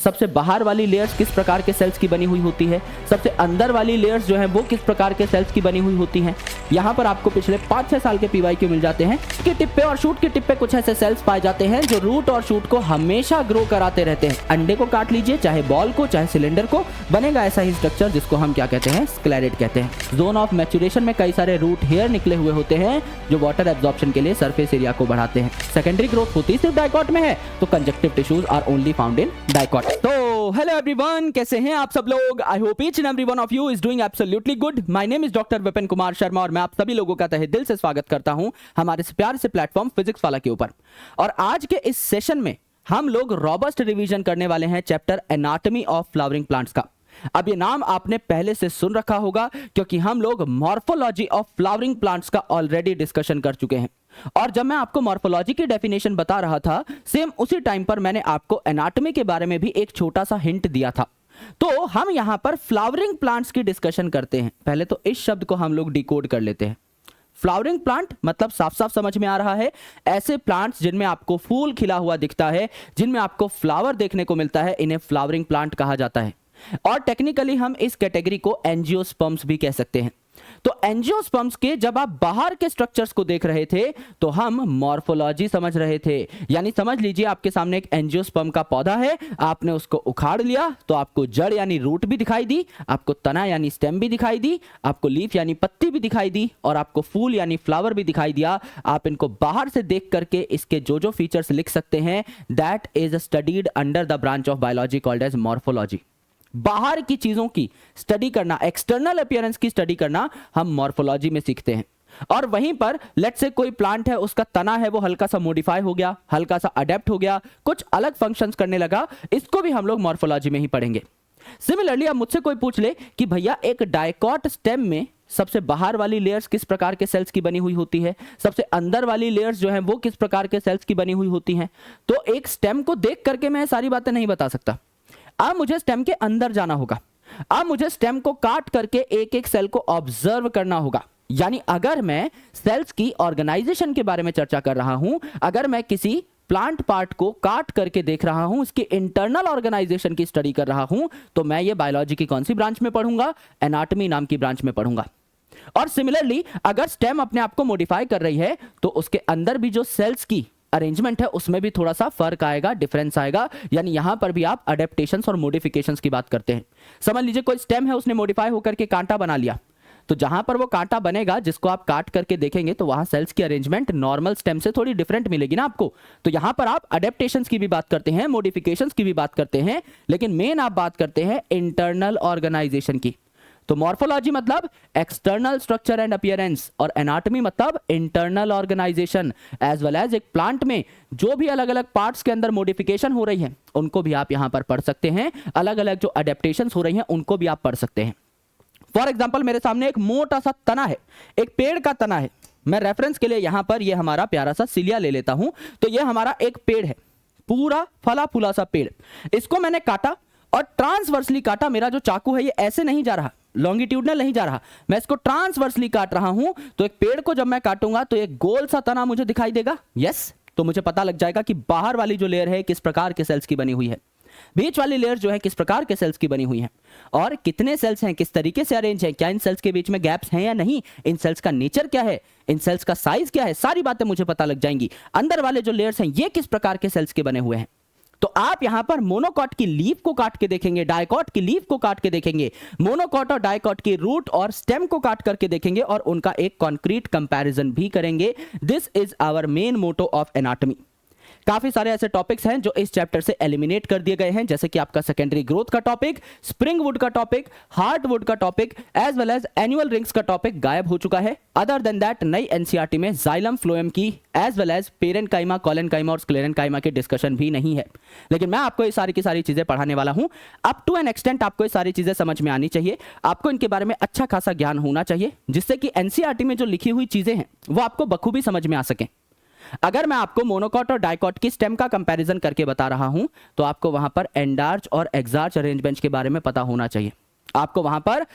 सबसे बाहर वाली लेयर्स किस प्रकार के सेल्स की बनी हुई होती है, सबसे अंदर वाली लेयर्स जो है वो किस प्रकार के सेल्स की बनी हुई होती हैं। यहाँ पर आपको पिछले 5-6 साल के PYQ मिल जाते हैं। इसके टिप पे और शूट के टिप पे कुछ ऐसे सेल्स पाए जाते हैं जो रूट और शूट को हमेशा ग्रो कराते रहते हैं। अंडे को काट लीजिए, चाहे बॉल को चाहे सिलेंडर को, बनेगा ऐसा ही स्ट्रक्चर जिसको हम क्या कहते हैं, स्क्लेरेट कहते हैं। जोन ऑफ मैच्योरेशन में कई सारे रूट हेयर निकले हुए होते हैं जो वाटर एब्जॉर्प्शन के लिए सरफेस एरिया को बढ़ाते हैं। सेकेंडरी ग्रोथ होती सिर्फ डाइकॉट में है, तो conjunctive tissues are only found in dicot. तो हेलो एवरीवन, कैसे हैं आप सब लोग? I hope each and every one of you is doing absolutely good. My name is doctor Vipin Kumar Sharma और मैं आप सभी लोगों का तहे दिल से स्वागत करता हूं हमारे इस प्यार से प्लेटफॉर्म फिजिक्स वाला के ऊपर। और आज के इस सेशन में हम लोग रॉबस्ट रिवीजन करने वाले हैं chapter anatomy of flowering plants का। अब ये नाम आपने पहले से सुन रखा होगा क्योंकि हम लोग मॉर्फोलॉजी ऑफ फ्लावरिंग प्लांट्स का ऑलरेडी डिस्कशन कर चुके हैं। और जब मैं आपको मॉर्फोलॉजी की डेफिनेशन बता रहा था, सेम उसी टाइम पर मैंने आपको एनाटॉमी के बारे में भी एक छोटा सा हिंट दिया था। तो हम यहां पर फ्लावरिंग प्लांट्स की डिस्कशन करते हैं। पहले तो इस शब्द को हम लोग डिकोड कर लेते हैं। फ्लावरिंग प्लांट मतलब साफ साफ समझ में आ रहा है, ऐसे प्लांट्स जिनमें आपको फूल खिला हुआ दिखता है, जिनमें आपको फ्लावर देखने को मिलता है, इन्हें फ्लावरिंग प्लांट कहा जाता है। और टेक्निकली हम इस कैटेगरी को एंजियोस्पर्म्स भी कह सकते हैं। तो एंजियोस्पर्म्स के जब आप बाहर के स्ट्रक्चर्स को देख रहे थे तो हम मॉर्फोलॉजी समझ रहे थे। यानी समझ लीजिए आपके सामने एक एंजियोस्पर्म का पौधा है, आपने उसको उखाड़ लिया तो आपको जड़ यानी रूट भी दिखाई दी, आपको तना यानी स्टेम भी दिखाई दी, आपको लीफ यानी पत्ती भी दिखाई दी और आपको फूल यानी फ्लावर भी दिखाई दिया। आप इनको बाहर से देख करके इसके जो जो फीचर्स लिख सकते हैं, that is studied under the branch of biology called as morphology. बाहर की चीजों की स्टडी करना, एक्सटर्नल अपीयरेंस की स्टडी करना हम मॉर्फोलॉजी में सीखते हैं। और वहीं पर लेट्स से कोई प्लांट है, उसका तना है वो हल्का सा मॉडिफाई हो गया, हल्का सा अडेप्ट हो गया, कुछ अलग फंक्शंस करने लगा, इसको भी हम लोग मॉर्फोलॉजी में ही पढ़ेंगे। सिमिलरली अब मुझसे कोई पूछ ले कि भैया एक डाइकॉट स्टेम में सबसे बाहर वाली लेयर्स किस प्रकार के सेल्स की बनी हुई होती है, सबसे अंदर वाली लेयर्स जो है वो किस प्रकार के सेल्स की बनी हुई होती हैं, तो एक स्टेम को देख करके मैं सारी बातें नहीं बता सकता। अब मुझे स्टेम के अंदर जाना होगा, अब मुझे स्टेम को काट करके एक एक सेल को ऑब्जर्व करना होगा। यानी अगर मैं सेल्स की ऑर्गेनाइजेशन के बारे में चर्चा कर रहा हूं, अगर मैं किसी प्लांट पार्ट को काट करके देख रहा हूं, इसकी इंटरनल ऑर्गेनाइजेशन की स्टडी कर रहा हूं, तो मैं ये बायोलॉजी की कौन सी ब्रांच में पढ़ूंगा? एनाटॉमी नाम की ब्रांच में पढ़ूंगा। और सिमिलरली अगर स्टेम अपने आप को मॉडिफाई कर रही है तो उसके अंदर भी जो सेल्स की अरेंजमेंट है उसमें भी थोड़ा सा फर्क आएगा, डिफरेंस आएगा। यानी यहां पर भी आप अडेप्टेशंस और मॉडिफिकेशंस की बात करते हैं। समझ लीजिए कोई स्टेम है, उसने मॉडिफाई होकर के कांटा बना लिया, तो जहां पर वो कांटा बनेगा जिसको आप काट करके देखेंगे तो वहां सेल्स की अरेंजमेंट नॉर्मल स्टेम से थोड़ी डिफरेंट मिलेगी ना आपको। तो यहां पर आप अडेप्टेशंस की भी बात करते हैं, मॉडिफिकेशंस की भी बात करते हैं, लेकिन मेन आप बात करते हैं इंटरनल ऑर्गेनाइजेशन की। तो मॉर्फोलॉजी मतलब एक्सटर्नल स्ट्रक्चर एंड अपीयरेंस और एनाटॉमी मतलब internal organisation. As well as एक प्लांट में जो भी अलग अलग पार्ट्स के अंदर मॉडिफिकेशन हो रही है उनको भी आप यहां पर पढ़ सकते हैं, अलग अलग जो अडेप्टेशंस हो रही हैं उनको भी आप पढ़ सकते हैं। फॉर एग्जाम्पल मेरे सामने एक मोटा सा तना है, एक पेड़ का तना है। मैं रेफरेंस के लिए यहां पर ये हमारा प्यारा सा सिलिया ले लेता हूं। तो ये हमारा एक पेड़ है, पूरा फला फूला सा पेड़। इसको मैंने काटा और ट्रांसवर्सली काटा। मेरा जो चाकू है ये ऐसे नहीं जा रहा, लॉन्गिट्यूडनल नहीं जा रहा, मैं इसको ट्रांसवर्सली काट रहा हूं। तो एक पेड़ को जब मैं काटूंगा तो एक गोल सा तना मुझे दिखाई देगा। यस, तो मुझे पता लग जाएगा कि बाहर वाली जो लेयर है किस प्रकार के सेल्स की बनी हुई है, बीच वाली लेयर जो है किस प्रकार के सेल्स की बनी हुई है, और कितने सेल्स हैं, किस तरीके से अरेंज हैं, क्या इन सेल्स के बीच में गैप्स हैं या नहीं, इन सेल्स का नेचर क्या है, इन सेल्स का साइज क्या है, सारी बातें मुझे पता लग जाएंगी। अंदर वाले जो लेयर्स हैं ये किस प्रकार के सेल्स के बने हुए हैं। तो आप यहां पर मोनोकॉट की लीफ को काट के देखेंगे, डाइकॉट की लीफ को काट के देखेंगे, मोनोकॉट और डाइकॉट की रूट और स्टेम को काट करके देखेंगे और उनका एक कॉन्क्रीट कंपैरिजन भी करेंगे। This is our main motto of anatomy. काफी सारे ऐसे टॉपिक्स हैं जो इस चैप्टर से एलिमिनेट कर दिए गए हैं, जैसे कि आपका सेकेंडरी ग्रोथ का टॉपिक, स्प्रिंग वुड का टॉपिक, हार्टवुड का topic, as well as annual rings का टॉपिक गायब हो चुका है। अदर देन दैट नई एनसीईआरटी में जाइलम फ्लोएम की as well as parenchyma, collenchyma और स्क्लेरेनकाइमा की डिस्कशन भी नहीं है। लेकिन मैं आपको ये सारी की सारी चीजें पढ़ाने वाला हूं। अप टू एन एक्सटेंट आपको ये सारी चीजें समझ में आनी चाहिए, आपको इनके बारे में अच्छा खासा ज्ञान होना चाहिए, जिससे कि एनसीईआरटी में जो लिखी हुई चीजें हैं वो आपको बखूबी समझ में आ सके। अगर मैं आपको मोनोकॉट और डाइकॉट की स्टेम का कंपैरिजन करके बता रहा हूं तो आपको वहां पर एंडार्च और एक्सार्च अरेंजमेंट के बारे में पता होना चाहिए। आपको वहां पर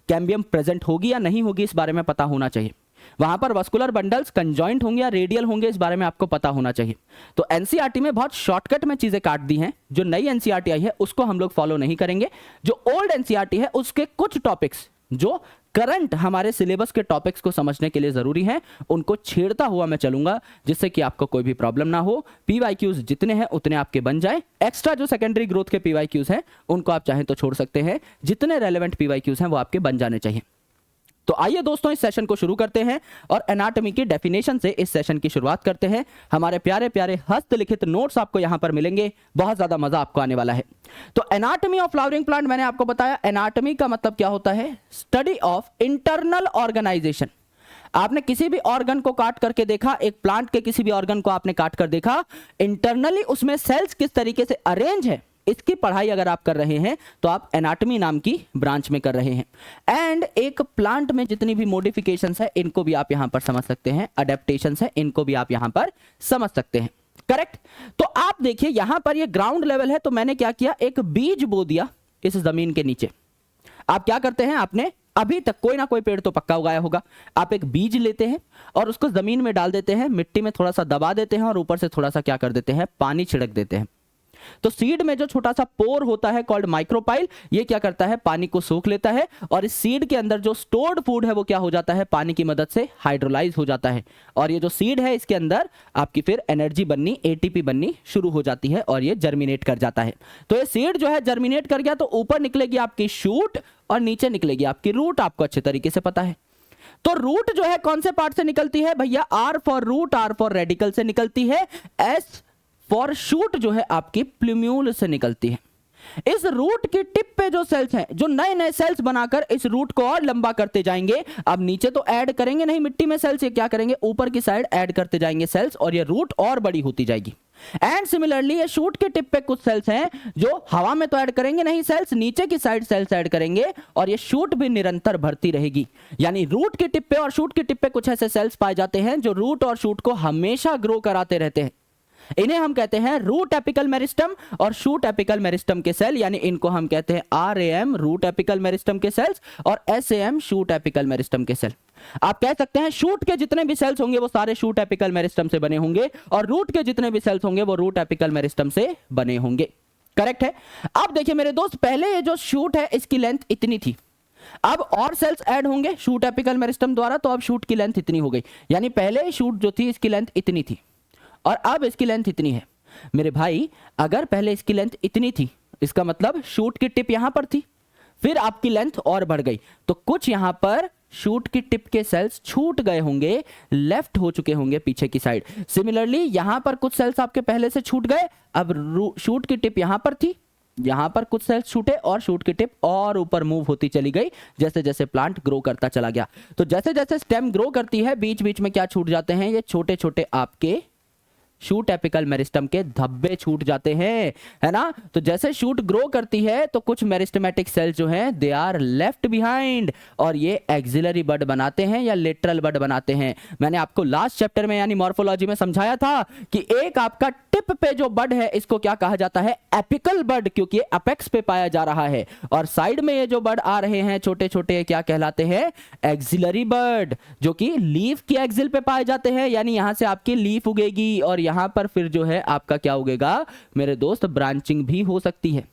कैम्बियम प्रेजेंट होगी या नहीं होगी इस बारे में पता होना चाहिए। वहां पर वस्कुलर बंडल्स कंजॉइंट होंगे या रेडियल होंगे, इस बारे में आपको पता होना चाहिए। तो एनसीईआरटी में बहुत शॉर्टकट में चीजें काट दी हैं। जो नई एनसीईआरटी आई है उसको हम लोग फॉलो नहीं करेंगे। जो ओल्ड एनसीईआरटी है उसके कुछ टॉपिक्स जो करंट हमारे सिलेबस के टॉपिक्स को समझने के लिए जरूरी है, उनको छेड़ता हुआ मैं चलूंगा, जिससे कि आपको कोई भी प्रॉब्लम ना हो। पीवाईक्यूज जितने हैं उतने आपके बन जाए। एक्स्ट्रा जो सेकेंडरी ग्रोथ के पीवाईक्यूज हैं उनको आप चाहें तो छोड़ सकते हैं, जितने रेलेवेंट पीवाईक्यूज हैं वो आपके बन जाने चाहिए। तो आइए दोस्तों इस सेशन को शुरू करते हैं और एनाटॉमी की डेफिनेशन से इस सेशन की शुरुआत करते हैं। हमारे प्यारे प्यारे हस्तलिखित नोट्स आपको यहां पर मिलेंगे, बहुत ज्यादा मजा आपको आने वाला है। तो एनाटॉमी ऑफ फ्लावरिंग प्लांट, मैंने आपको बताया एनाटॉमी का मतलब क्या होता है, स्टडी ऑफ इंटरनल ऑर्गेनाइजेशन। आपने किसी भी ऑर्गन को काट करके देखा, एक प्लांट के किसी भी ऑर्गन को आपने काट कर देखा, इंटरनली उसमें सेल्स किस तरीके से अरेंज है, इसकी पढ़ाई अगर आप कर रहे हैं तो आप एनाटॉमी नाम की ब्रांच में कर रहे हैं। एंड एक प्लांट में जितनी भी मॉडिफिकेशंस है इनको भी आप यहां पर समझ सकते हैं, अडेप्टेशंस है इनको भी आप यहां पर समझ सकते हैं। करेक्ट। तो आप देखिए यहां पर ये ग्राउंड लेवल है, तो मैंने क्या किया, एक बीज बो दिया इस जमीन के नीचे। आप क्या करते हैं, आपने अभी तक कोई ना कोई पेड़ तो पक्का उगाया होगा। आप एक बीज लेते हैं और उसको जमीन में डाल देते हैं, मिट्टी में थोड़ा सा दबा देते हैं और ऊपर से थोड़ा सा क्या कर देते हैं, पानी छिड़क देते हैं। तो सीड में जो छोटा सा पोर होता है कॉल्ड माइक्रोपाइल, ये क्या करता है, पानी को सोख लेता है और इस सीड के अंदर जो स्टोर्ड फूड है वो क्या हो जाता है, पानी की मदद से हाइड्रोलाइज हो जाता है। और ये जो सीड है इसके अंदर आपकी फिर एनर्जी बननी, एटीपी बननी शुरू हो जाती है और ये जर्मिनेट कर जाता है। तो ये सीड जो है जर्मिनेट कर गया तो ऊपर निकलेगी आपकी शूट और नीचे निकलेगी आपकी रूट, आपको अच्छे तरीके से पता है। तो रूट जो है कौन से पार्ट से निकलती है भैया, R for root, R for radical से निकलती है, एस फॉर शूट जो है आपकी प्लूम्यूल से निकलती है। इस रूट की टिप पे जो सेल्स हैं, जो नए नए सेल्स बनाकर इस रूट को और लंबा करते जाएंगे। अब नीचे तो ऐड करेंगे नहीं मिट्टी में सेल्स, ये क्या करेंगे, ऊपर की साइड ऐड करते जाएंगे सेल्स और ये रूट और बड़ी होती जाएगी। एंड सिमिलरली ये शूट के टिप पे कुछ सेल्स हैं जो हवा में तो ऐड करेंगे नहीं सेल्स, नीचे की साइड सेल्स ऐड करेंगे और ये शूट भी निरंतर बढ़ती रहेगी। यानी रूट के टिप पे और शूट के टिप पे कुछ ऐसे सेल्स पाए जाते हैं जो रूट और शूट को हमेशा ग्रो कराते रहते हैं। इन्हें हम कहते हैं रूट एपिकल मेरिस्टम और शूट एपिकल मेरिस्टम के सेल, यानी इनको हम कहते हैं RAM रूट एपिकल मेरिस्टम के सेल्स और SAM शूट एपिकल मेरिस्टम के सेल। आप कह सकते हैं शूट के जितने भी सेल्स होंगे वो सारे शूट एपिकल मेरिस्टम से बने होंगे और रूट के जितने भी सेल्स होंगे वो रूट एपिकल मेरिस्टम से बने होंगे। करेक्ट है। अब देखिए मेरे दोस्त, पहले ये जो शूट है इसकी लेंथ इतनी थी, अब और सेल्स ऐड होंगे शूट एपिकल मेरिस्टम द्वारा, तो अब शूट की लेंथ इतनी हो गई। यानी पहले शूट जो थी इसकी लेंथ इतनी थी और अब इसकी लेंथ इतनी है। मेरे भाई अगर पहले इसकी लेंथ इतनी थी, इसका मतलब शूट की टिप यहां पर थी, फिर आपकी लेंथ और बढ़ गई, तो कुछ यहां पर शूट की टिप के सेल्स छूट गए होंगे, लेफ्ट हो चुके होंगे पीछे की साइड। सिमिलरली यहां पर कुछ सेल्स आपके पहले से छूट गए, अब शूट की टिप यहां पर थी, यहां पर कुछ सेल्स छूटे और शूट की टिप और ऊपर मूव होती चली गई जैसे जैसे प्लांट ग्रो करता चला गया। तो जैसे जैसे स्टेम ग्रो करती है बीच बीच में क्या छूट जाते हैं, ये छोटे छोटे आपके शूट एपिकल मेरिस्टम के धब्बे छूट जाते हैं, है ना। तो जैसे शूट ग्रो करती है तो कुछ मेरिस्टेमेटिक सेल्स जो हैं दे आर लेफ्ट बिहाइंड और ये एक्सिलरी बड बनाते हैं या लेटरल बड बनाते हैं। मैंने आपको लास्ट चैप्टर में यानी मॉर्फोलॉजी में समझाया था कि एक आपका टिप पे जो बड है इसको क्या कहा जाता है, एपिकल बड, क्योंकि ये अपेक्स पे पाया जा रहा है, और साइड में ये जो बड आ रहे हैं छोटे छोटे क्या कहलाते हैं, एक्सिलरी बड, जो कि लीफ की एक्सिल पे पाए जाते हैं। यानी यहां से आपकी लीफ उगेगी और यहां पर फिर जो है आपका क्या उगेगा मेरे दोस्त, ब्रांचिंग भी हो सकती है।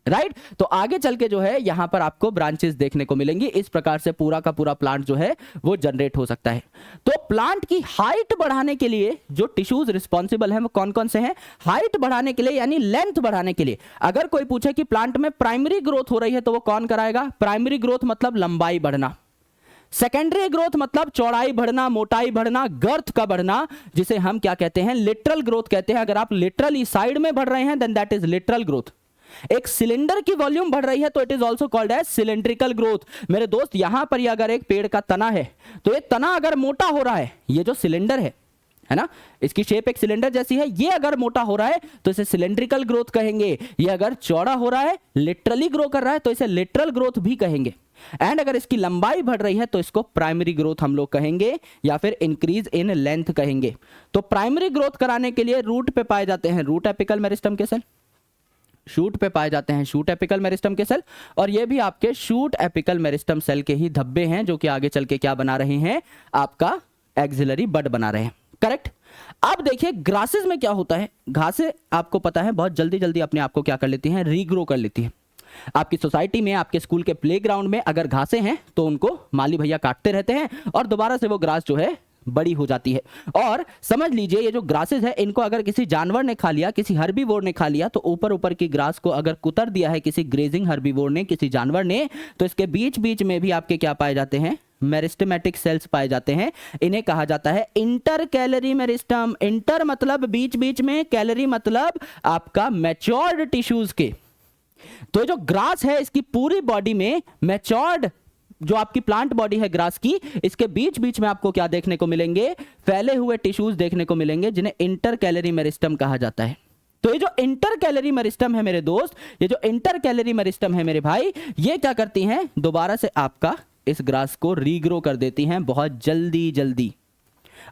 राइट। तो आगे चल के जो है यहां पर आपको ब्रांचेस देखने को मिलेंगी। इस प्रकार से पूरा का पूरा प्लांट जो है वो जनरेट हो सकता है। तो प्लांट की हाइट बढ़ाने के लिए जो टिश्यूज रिस्पॉन्सिबल हैं वो कौन कौन से हैं, हाइट बढ़ाने के लिए यानी लेंथ बढ़ाने के लिए। अगर कोई पूछे कि प्लांट में प्राइमरी ग्रोथ हो रही है तो वो कौन कराएगा, प्राइमरी ग्रोथ मतलब लंबाई बढ़ना, सेकेंडरी ग्रोथ मतलब चौड़ाई बढ़ना, मोटाई बढ़ना, गर्थ का बढ़ना, जिसे हम क्या कहते हैं, लिटरल ग्रोथ कहते हैं। अगर आप लिटरली साइड में बढ़ रहे हैं then that is lateral growth. एक सिलेंडर की वॉल्यूम बढ़ रही है तो it is also called as cylindrical growth. मेरे दोस्त यहां पर अगर एक पेड़ का तना है तो ये तना अगर मोटा हो रहा है, ये जो सिलेंडर है ना, इसकी शेप एक सिलेंडर जैसी है, ये अगर मोटा हो रहा है तो इसे सिलेंड्रिकल ग्रोथ कहेंगे। ये अगर चौड़ा हो रहा है, लिटरली ग्रो कर रहा है, तो इसे लिटरल ग्रोथ भी कहेंगे। एंड अगर इसकी लंबाई बढ़ रही है तो इसको प्राइमरी ग्रोथ हम लोग कहेंगे या फिर इंक्रीज इन लेंथ कहेंगे। तो प्राइमरी ग्रोथ कराने के लिए रूट पे पाए जाते हैं रूट एपिकल मेरिस्टम के सेल, शूट पे पाए जाते हैं शूट एपिकल मेरिस्टम के सेल, और ये भी आपके शूट एपिकल मेरिस्टम सेल के ही धब्बे हैं जो कि आगे चल के क्या बना रहे हैं, आपका एक्सिलरी बड बना रहे हैं। करेक्ट। अब देखिए ग्रासेस में क्या होता है, घासें आपको पता है बहुत जल्दी जल्दी अपने आप को क्या कर लेती हैं, रीग्रो कर लेती हैं। आपकी सोसाइटी में, आपके स्कूल के प्लेग्राउंड में अगर घासें हैं तो उनको माली भैया काटते रहते हैं और दोबारा से वो ग्रास जो है बड़ी हो जाती है। और समझ लीजिए ये जो ग्रासेस है इनको अगर किसी जानवर ने खा लिया, किसी हर्बीवोर ने खा लिया, तो ऊपर ऊपर की ग्रास को अगर कुतर दिया है किसी ग्रेजिंग हर्बीवोर ने, किसी जानवर ने, तो इसके बीच बीच में भी आपके क्या पाए जाते हैं, मेरिस्टेमेटिक सेल्स पाए जाते हैं। इन्हें कहा जाता है इंटर कैलरी मेरिस्टम। इंटर मतलब बीच बीच में, कैलरी मतलब आपका मैच्योर्ड टिश्यूज के। तो जो ग्रास है इसकी पूरी बॉडी में मैच्योर्ड जो आपकी प्लांट बॉडी है ग्रास की, इसके बीच बीच में आपको क्या देखने को मिलेंगे, फैले हुए टिश्यूज देखने को मिलेंगे जिन्हें इंटर कैलरी मेरिस्टम कहा जाता है। तो ये जो इंटर कैलरी मेरिस्टम है मेरे दोस्त, ये जो इंटर कैलरी मेरिस्टम है मेरे भाई, ये क्या करती हैं, दोबारा से आपका इस ग्रास को रीग्रो कर देती हैं बहुत जल्दी जल्दी,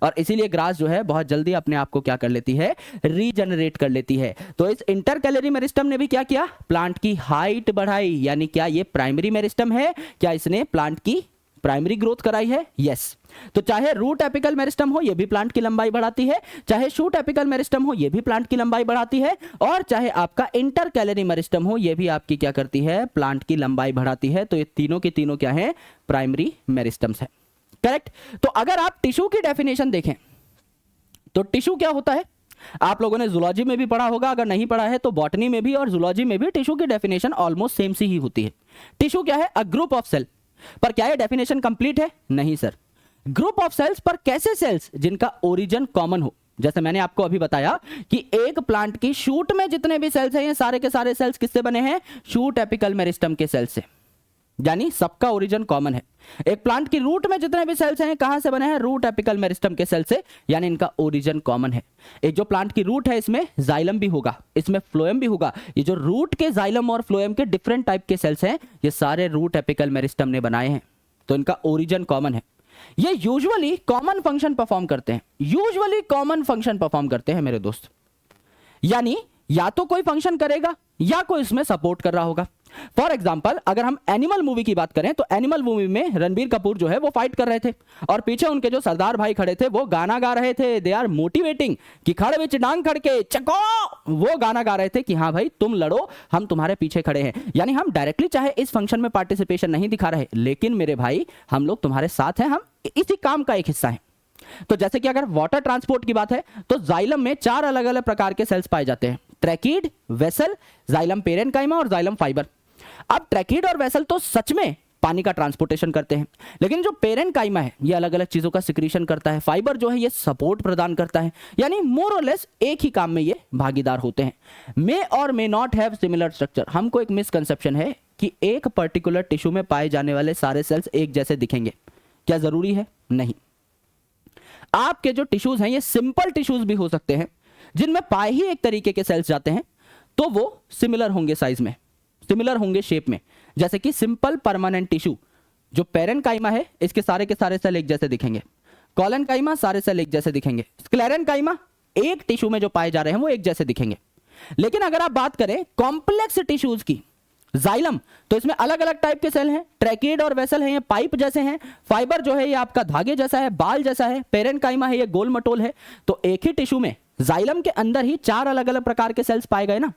और इसीलिए ग्रास जो है बहुत जल्दी अपने आप को क्या कर लेती है, रीजनरेट कर लेती है। तो इस इंटर कैलरी मेरिस्टम ने भी क्या किया, प्लांट की हाइट बढ़ाई। यानी क्या ये प्राइमरी मेरिस्टम है, क्या इसने प्लांट की प्राइमरी ग्रोथ कराई है? यस। तो चाहे रूट एपिकल मेरिस्टम हो ये भी प्लांट की लंबाई बढ़ाती है, चाहे शूट एपिकल मेरिस्टम हो ये भी प्लांट की लंबाई बढ़ाती है, और चाहे आपका इंटर कैलरी मेरिस्टम हो ये भी आपकी क्या करती है, प्लांट की लंबाई बढ़ाती है। तो ये तीनों के तीनों क्या है, प्राइमरी मेरिस्टम्स है। करेक्ट। तो अगर आप टिश्यू की डेफिनेशन देखें तो टिश्यू क्या होता है, आप लोगों ने जूलॉजी में भी पढ़ा होगा, अगर नहीं पढ़ा है तो बॉटनी में भी और जूलॉजी में भी टिश्यू की डेफिनेशन ऑलमोस्ट सेम सी ही होती है। टिश्यू क्या है, अ ग्रुप ऑफ सेल। पर क्या ये डेफिनेशन कंप्लीट है? नहीं सर। ग्रुप ऑफ सेल्स, पर कैसे सेल्स जिनका ओरिजिन कॉमन हो। जैसे मैंने आपको अभी बताया कि एक प्लांट की शूट में जितने भी सेल्स हैं ये सारे के सारे सेल्स किससे बने हैं, शूट एपिकल मेरिस्टम के सेल्स से, यानी सबका ओरिजिन कॉमन है। एक प्लांट की रूट में जितने भी सेल्स हैं कहां से बने हैं, रूट एपिकल मेरिस्टम के सेल से, यानी इनका ओरिजिन कॉमन है। एक जो प्लांट की रूट है इसमें जाइलम भी होगा, इसमें फ्लोएम भी होगा। ये जो रूट के जाइलम और फ्लोएम के डिफरेंट टाइप के सेल्स हैं ये सारे रूट एपिकल मेरिस्टम ने बनाए हैं, तो इनका ओरिजिन कॉमन है। ये यूजुअली कॉमन फंक्शन परफॉर्म करते हैं, यूजुअली कॉमन फंक्शन परफॉर्म करते हैं मेरे दोस्त, यानी या तो कोई फंक्शन करेगा या कोई इसमें सपोर्ट कर रहा होगा। फॉर एग्जाम्पल अगर हम एनिमल मूवी की बात करें तो एनिमल मूवी में रणबीर कपूर जो है वो फाइट कर रहे थे और पीछे उनके जो सरदार भाई खड़े थे वो गाना गा रहे थे, दे आर मोटिवेटिंग कि खड़े विच डांग खड़के चको, वो गाना गा रहे थे कि हाँ भाई तुम लड़ो, हम तुम्हारे पीछे खड़े हैं। यानी हम डायरेक्टली चाहे इस फंक्शन में पार्टिसिपेशन नहीं दिखा रहे, लेकिन मेरे भाई हम लोग तुम्हारे साथ हैं, हम इसी काम का एक हिस्सा है। तो जैसे कि अगर वाटर ट्रांसपोर्ट की बात है तो जाइलम में 4 अलग अलग प्रकार के सेल्स पाए जाते हैं, ट्रैकीड, वेसल, जाइलम पेरेनकाइमा और जाइलम फाइबर। अब ट्रैकीड और वेसल तो सच में पानी का ट्रांसपोर्टेशन करते हैं, लेकिन जो पेरेनकाइमा है ये अलग अलग चीजों का सिक्रीशन करता है, फाइबर जो है ये सपोर्ट प्रदान करता है, यानी मोर और लेस एक ही काम में ये भागीदार होते हैं। मे और may not have similar structure. हमको एक मिसकंसेप्शन है कि एक पर्टिकुलर टिश्यू में पाए जाने वाले सारे सेल्स एक जैसे दिखेंगे, क्या जरूरी है? नहीं। आपके जो टिश्यूज हैं ये सिंपल टिश्यूज भी हो सकते हैं जिनमें पाए ही एक तरीके के सेल्स जाते हैं, तो वो सिमिलर होंगे साइज में, सिमिलर होंगे शेप में। जैसे कि सिंपल परमानेंट टिश्यू जो पेरेनकाइमा है इसके सारे के सारे सेल एक जैसे दिखेंगे, कोलेनकाइमा सारे सेल एक जैसे दिखेंगे, स्क्लेरेनकाइमा एक टिश्यू में जो पाए जा रहे हैं वो एक जैसे दिखेंगे। लेकिन अगर आप बात करें कॉम्प्लेक्स टिश्यूज की, जाइलम, तो इसमें अलग अलग टाइप के सेल हैं, ट्रैकीड और वेसल है ये पाइप जैसे हैं, फाइबर जो है ये आपका धागे जैसा है, बाल जैसा है, पेरेनकाइमा है ये गोल मटोल है। तो एक ही टिश्यू में जाइलम के अंदर ही 4 अलग अलग प्रकार के सेल्स पाए गए ना,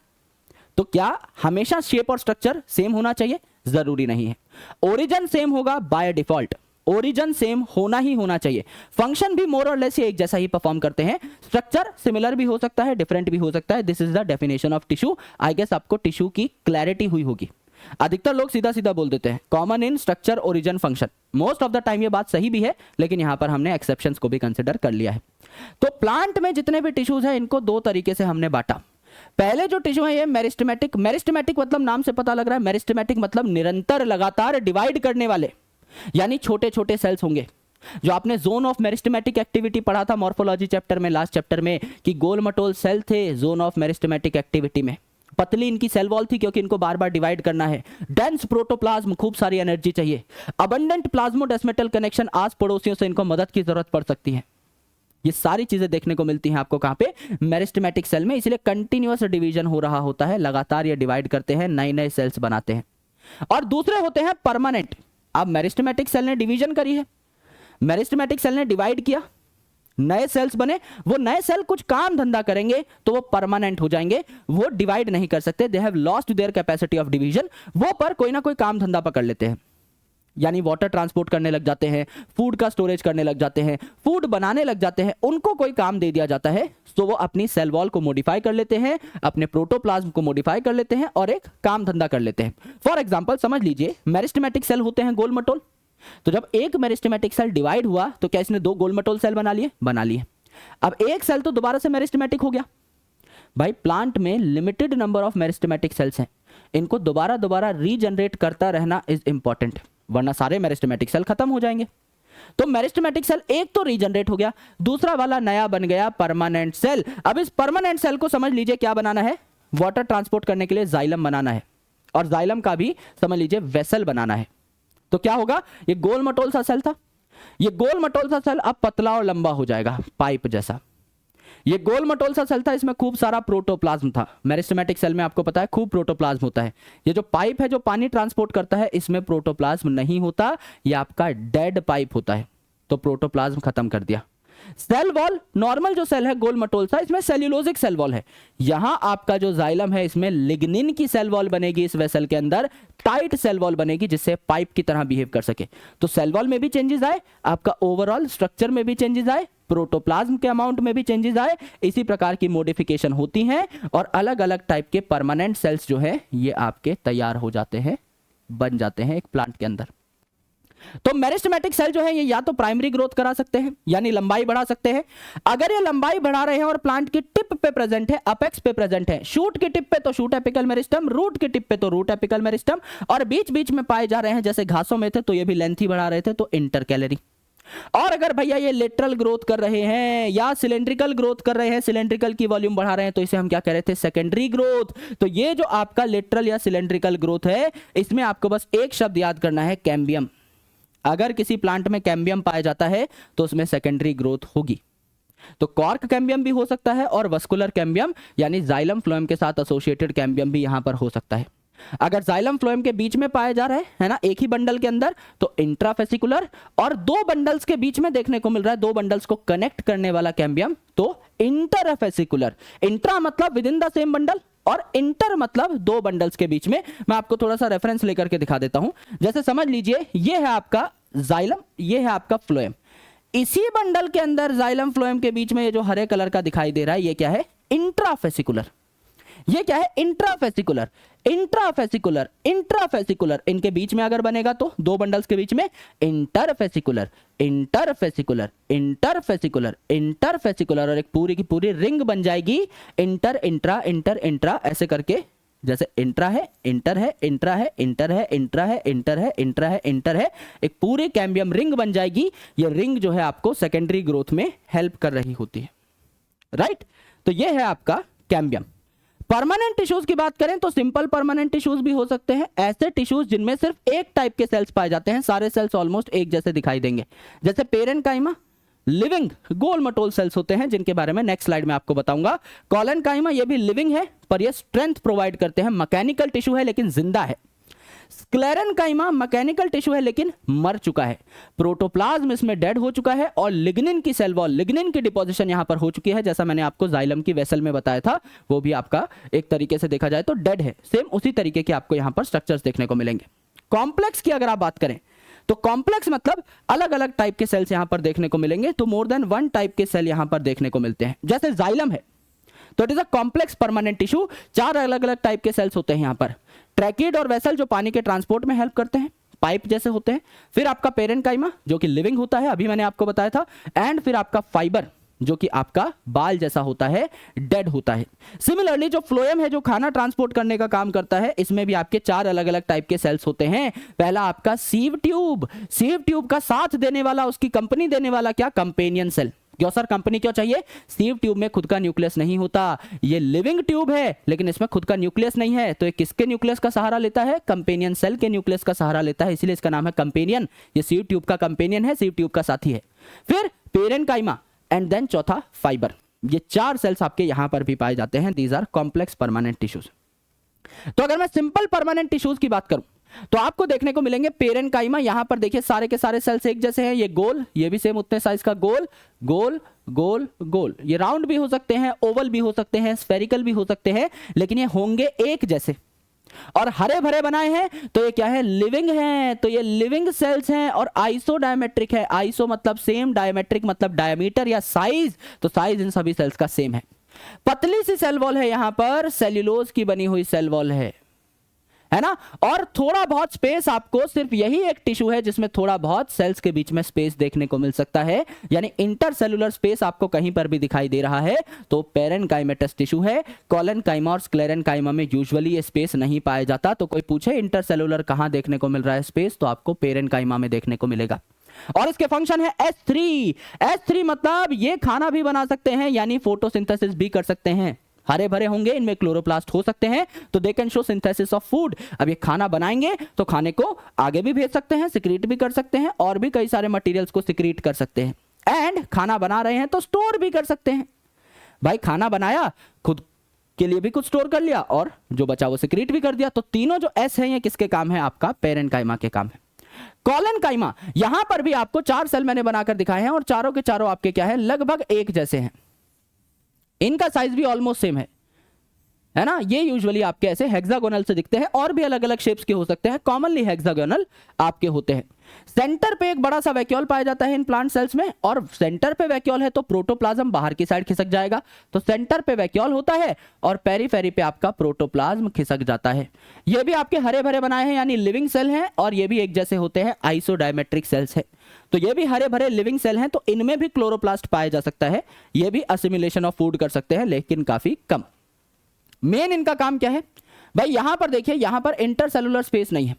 तो क्या हमेशा शेप और स्ट्रक्चर सेम होना चाहिए? जरूरी नहीं है। ओरिजिन सेम होगा बाय डिफॉल्ट, ओरिजिन सेम होना ही होना चाहिए। फंक्शन भी मोर और लेस एक जैसा ही परफॉर्म करते हैं, स्ट्रक्चर सिमिलर भी हो सकता है, डिफरेंट भी हो सकता है। This is the definition of tissue. I guess आपको टिश्यू की क्लैरिटी हुई होगी। अधिकतर लोग सीधा सीधा बोल देते हैं common in structure origin function. Most of the time ये बात सही भी है, लेकिन यहां पर हमने एक्सेप्शंस को भी कंसिडर कर लिया है। तो प्लांट में जितने भी टिश्यूज हैं इनको 2 तरीके से हमने बांटा। पहले जो टिश्यू है ये मेरिस्टेमेटिक, मेरिस्टेमेटिक मतलब नाम से पता लग रहा है, मेरिस्टेमेटिक मतलब निरंतर लगातार डिवाइड करने वाले, यानी छोटे छोटे सेल्स होंगे। जो आपने जोन ऑफ मेरिस्टेमेटिक एक्टिविटी पढ़ा था मॉर्फोलॉजी चैप्टर में, लास्ट चैप्टर में, कि गोल मटोल सेल थे जोन ऑफ मेरिस्टेमेटिक एक्टिविटी में। पतली इनकी सेल वॉल थी क्योंकि इनको बार बार डिवाइड करना है। डेंस प्रोटोप्लाज्म, खूब सारी एनर्जी चाहिए। अबंडेंट प्लाज्मोडेस्मेटल कनेक्शन, आस पड़ोसियों से इनको मदद की जरूरत पड़ सकती है। ये सारी चीजें देखने को मिलती हैं आपको कहाँ पे, मेरिस्टेमेटिक सेल में। इसलिए कंटिन्यूअस डिवीजन हो रहा होता है, लगातार ये डिवाइड करते हैं, नए नए सेल्स बनाते हैं। और दूसरे होते हैं परमानेंट। अब मेरिस्टेमेटिक सेल ने डिवीजन करी है, मेरिस्टेमेटिक सेल ने डिवाइड किया, नए सेल्स बने, वो नए सेल कुछ काम धंधा करेंगे तो वो परमानेंट हो जाएंगे, वो डिवाइड नहीं कर सकते, they have lost their capacity of division. वो पर कोई ना कोई काम धंधा पकड़ लेते हैं, यानी वाटर ट्रांसपोर्ट करने लग जाते हैं, फूड का स्टोरेज करने लग जाते हैं, फूड बनाने लग जाते हैं, उनको कोई काम दे दिया जाता है तो वो अपनी सेल वॉल को मॉडिफाई कर लेते हैं, अपने प्रोटोप्लाज्म को मॉडिफाई कर लेते हैं और एक काम धंधा कर लेते हैं। फॉर एग्जांपल समझ लीजिए मेरिस्टेमेटिक सेल होते हैं गोल मटोल, तो जब एक मेरिस्टेमेटिक सेल डिवाइड हुआ तो क्या इसने 2 गोल मटोल सेल बना लिए। अब एक सेल तो दोबारा से मेरिस्टेमेटिक हो गया। भाई प्लांट में limited number of meristematic cells हैं, इनको दोबारा रीजनरेट करता रहना इज इंपॉर्टेंट, वरना सारे मेरिस्टेमेटिक सेल खत्म हो जाएंगे। तो मेरिस्टेमेटिक सेल एक तो रीजनरेट हो गया, दूसरा वाला नया बन गया परमानेंट सेल। अब इस परमानेंट सेल को समझ लीजिए क्या बनाना है, वाटर ट्रांसपोर्ट करने के लिए जाइलम बनाना है, और जाइलम का भी समझ लीजिए वेसल बनाना है। तो क्या होगा, ये गोल मटोल सा सेल था, ये गोल मटोल सा सेल अब पतला और लंबा हो जाएगा, पाइप जैसा। ये गोल मटोल सा सेल था, इसमें खूब सारा प्रोटोप्लाज्म था। मेरिस्टेमेटिक सेल में आपको पता है खूब प्रोटोप्लाज्म होता है। ये जो पाइप है जो पानी ट्रांसपोर्ट करता है, इसमें प्रोटोप्लाज्म नहीं होता, ये आपका डेड पाइप होता है, तो प्रोटोप्लाज्म खत्म कर दिया। सेल वॉल, नॉर्मल जो सेल है गोल मटोल सा, इसमें सेल्यूलोजिक सेल वॉल है। यहां आपका जो जाइलम है इसमें लिग्निन की सेल वॉल बनेगी, इस वेसल के अंदर टाइट सेल वॉल बनेगी जिससे पाइप की तरह बिहेव कर सके। तो सेल वॉल में भी चेंजेस आए, आपका ओवरऑल स्ट्रक्चर में भी चेंजेस आए, प्रोटोप्लाज्म के अमाउंट में भी चेंजेस आए। इसी प्रकार की मॉडिफिकेशन होती हैं और अलग अलग टाइप के परमानेंट सेल्स जो है ये आपके तैयार हो जाते हैं, बन जाते हैं एक प्लांट के अंदर। तो मेरिस्टेमेटिक सेल जो है ये या तो प्राइमरी ग्रोथ करा सकते हैं, यानी लंबाई बढ़ा सकते हैं। अगर ये लंबाई बढ़ा रहे हैं और प्लांट की टिप पे प्रेजेंट है, अपेक्स पे प्रेजेंट है, शूट की टिप पे तो शूट एपिकल मेरिस्टम, रूट की टिप पे तो रूट एपिकल मेरिस्टम, और बीच बीच में पाए जा रहे हैं जैसे घासों में थे तो ये भी लेंथी बढ़ा रहे थे तो इंटरकैलरी। और अगर भैया ये लेटरल ग्रोथ कर रहे हैं या सिलेंड्रिकल ग्रोथ कर रहे हैं, सिलेंड्रिकल की वॉल्यूम बढ़ा रहे हैं, तो इसे हम क्या कह रहे थे, सेकेंडरी ग्रोथ। तो ये जो आपका लेटरल या सिलेंड्रिकल ग्रोथ है, इसमें आपको बस एक शब्द याद करना है, कैम्बियम। अगर किसी प्लांट में कैम्बियम पाया जाता है तो उसमें सेकेंडरी ग्रोथ होगी। तो कॉर्क कैम्बियम भी हो सकता है और वस्कुलर कैम्बियम यानी जाइलम फ्लोएम के साथ एसोसिएटेड कैम्बियम भी यहां पर हो सकता है। अगर जाइलम फ्लोएम के बीच में पाया जा रहा है ना, एक ही बंडल के अंदर, तो इंट्राफेसिकुलर, और 2 बंडल्स के बीच में देखने को मिल रहा है 2 बंडल्स को कनेक्ट करने वाला कैम्बियम, तो इंटरफेसिकुलर। इंट्रा मतलब with in the same bundle और इंटर मतलब 2 बंडल्स के बीच में। मैं आपको थोड़ा सा रेफरेंस लेकर के दिखा देता हूं। जैसे समझ लीजिए ये है आपका जाइलम, ये है आपका फ्लोएम, इसी बंडल के अंदर जाइलम फ्लोएम के बीच में ये जो हरे कलर का दिखाई दे रहा है ये क्या है, इंट्राफेसिकुलर। ये क्या है, इंट्राफेसिकुलर। इंट्राफेसिकुलर इंट्राफेसिकुलर इनके बीच में अगर बनेगा तो 2 बंडल्स के बीच में इंटरफेसिकुलर इंटरफेसिकुलर इंटरफेसिकुलर इंटरफेसिकुलर, और एक पूरी की पूरी रिंग बन जाएगी, इंटर इंट्रा इंटर इंट्रा ऐसे करके। जैसे इंट्रा है, इंटर है, इंट्रा है, इंटर है, इंट्रा है, इंटर है, इंट्रा है, इंटर है, एक पूरी कैम्बियम रिंग बन जाएगी। ये रिंग जो है आपको सेकेंडरी ग्रोथ में हेल्प कर रही होती है, राइट। तो ये है आपका कैम्बियम। परमानेंट टिश्यूज की बात करें तो सिंपल परमानेंट टिश्यूज भी हो सकते हैं, ऐसे टिश्यूज जिनमें सिर्फ एक टाइप के सेल्स पाए जाते हैं, सारे सेल्स ऑलमोस्ट एक जैसे दिखाई देंगे, जैसे पेरेन्काइमा, लिविंग गोल मटोल सेल्स होते हैं जिनके बारे में नेक्स्ट स्लाइड में आपको बताऊंगा। कॉलनकाइमा ये भी लिविंग है पर ये स्ट्रेंथ प्रोवाइड करते हैं, मैकेनिकल टिश्यू है लेकिन जिंदा है। स्क्लेरेनकाइमा मैकेनिकल टिश्यू है लेकिन मर चुका है, प्रोटोप्लाज्म इसमें डेड हो चुका है, और लिग्निन की सेल वॉल, लिग्निन की डिपोजिशन यहां पर हो चुकी है, जैसा मैंने आपको जाइलम की वेसल में बताया था, वो भी आपका एक तरीके से देखा जाए तो डेड है। सेम उसी तरीके के आपको यहां पर स्ट्रक्चर्स देखने को मिलेंगे। कॉम्प्लेक्स की अगर आप बात करें तो कॉम्प्लेक्स मतलब अलग अलग टाइप के सेल्स यहां पर देखने को मिलेंगे, तो मोर देन 1 टाइप के सेल यहां पर देखने को मिलते हैं। जैसे जाइलम है तो it is a complex permanent tissue, 4 अलग अलग टाइप के सेल्स होते हैं यहां पर। ट्रैकिड और वेसल जो पानी के ट्रांसपोर्ट में हेल्प करते हैं, पाइप जैसे होते हैं। फिर आपका पेरेन्काइमा जो कि लिविंग होता है, अभी मैंने आपको बताया था। एंड फिर आपका फाइबर जो कि आपका बाल जैसा होता है, डेड होता है। सिमिलरली जो फ्लोएम है जो खाना ट्रांसपोर्ट करने का काम करता है, इसमें भी आपके 4 अलग अलग टाइप के सेल्स होते हैं। पहला आपका सीव ट्यूब, सीव ट्यूब का साथ देने वाला, उसकी कंपनी देने वाला क्या, कंपेनियन सेल। क्यों सर कंपनी क्यों चाहिए, सीव ट्यूब में खुद का न्यूक्लियस नहीं होता, ये लिविंग ट्यूब है लेकिन इसमें खुद का न्यूक्लियस नहीं है, तो ये किसके न्यूक्लियस का सहारा लेता है, कंपेनियन सेल के न्यूक्लियस का सहारा लेता है, इसलिए इसका नाम है कंपेनियन। ये सीव ट्यूब का कंपेनियन है, सीव ट्यूब का साथी है। फिर पेरेन्काइमा एंड देन चौथा फाइबर। ये 4 सेल्स आपके यहां पर भी पाए जाते हैं। These are complex permanent tissues. तो अगर मैं सिंपल परमानेंट टिश्यूज की बात करूं तो आपको देखने को मिलेंगे पेरेन्काइमा। यहां पर देखिए सारे के सारे सेल्स एक जैसे हैं, ये गोल, ये भी सेम उतने साइज का गोल गोल गोल गोल, ये राउंड भी हो सकते हैं, ओवल भी हो सकते हैं, स्फेरिकल भी हो सकते हैं, लेकिन ये होंगे एक जैसे और हरे भरे बनाए हैं। तो ये क्या है? लिविंग है। तो ये लिविंग सेल्स हैं और आइसो डायमेट्रिक है। आइसो मतलब सेम, डायमेट्रिक मतलब डायमीटर या साइज, तो साइज इन सभी सेल्स का सेम है। पतली सी सेल वॉल है यहां पर, सेल्यूलोज की बनी हुई सेल वॉल है ना। और थोड़ा बहुत स्पेस, आपको सिर्फ यही एक टिश्यू है जिसमें थोड़ा बहुत सेल्स के बीच में स्पेस देखने को मिल सकता है, यानी इंटरसेलुलर स्पेस आपको कहीं पर भी दिखाई दे रहा है तो पेरेन्काइमेटस टिश्यू है। कोलेनकाइमा और स्क्लेरेन्काइमा में यूजुअली ये स्पेस नहीं पाया जाता। तो कोई पूछे इंटरसेलुलर कहां देखने को मिल रहा है स्पेस, तो आपको पेरेन्काइमा में देखने को मिलेगा। और इसके फंक्शन है S3। S3 मतलब ये खाना भी बना सकते हैं, यानी फोटोसिंथेसिस भी कर सकते हैं। हरे भरे होंगे, इनमें क्लोरोप्लास्ट हो सकते हैं, तो they can show synthesis of food. अब ये खाना बनाएंगे तो खाने को आगे भी भेज सकते हैं, सिक्रीट भी कर सकते हैं, और भी कई सारे मटेरियल्स को सिक्रीट कर सकते हैं। एंड खाना बना रहे हैं तो स्टोर भी कर सकते हैं। भाई खाना बनाया, खुद के लिए भी कुछ स्टोर कर लिया, और जो बचा वो सिक्रीट भी कर दिया। तो तीनों जो एस है ये किसके काम है? आपका पेरेन्काइमा के काम है। कोलेनकाइमा, यहां पर भी आपको 4 सेल मैंने बनाकर दिखाए हैं और चारों के चारों आपके क्या है? लगभग एक जैसे हैं। इनका साइज भी ऑलमोस्ट सेम है ना। ये यूजुअली आपके ऐसे हेक्सागोनल से दिखते हैं, और भी अलग अलग शेप्स के हो सकते हैं, कॉमनली हेक्सागोनल आपके होते हैं। सेंटर पे एक बड़ा सा वैक्यूल पाया जाता है इन प्लांट सेल्स में, और सेंटर पे वैक्यूल है तो प्रोटोप्लाज्म बाहर की साइड खिसक जाएगा। तो सेंटर पे वैक्यूल होता है और पेरीफेरी पे आपका प्रोटोप्लाज्म खिसक जाता है। ये भी आपके हरे भरे बनाए हैं, यानी लिविंग सेल हैं, और ये भी एक जैसे होते हैं, आइसोडायमेट्रिक सेल्स है। तो ये भी हरे भरे लिविंग सेल हैं, तो इनमें भी क्लोरोप्लास्ट पाया जा सकता है। ये भी असिमिलेशन ऑफ फूड कर सकते हैं, लेकिन काफी कम। मेन इनका काम क्या है भाई? यहां पर देखिए, यहां पर इंटरसेलुलर स्पेस नहीं है,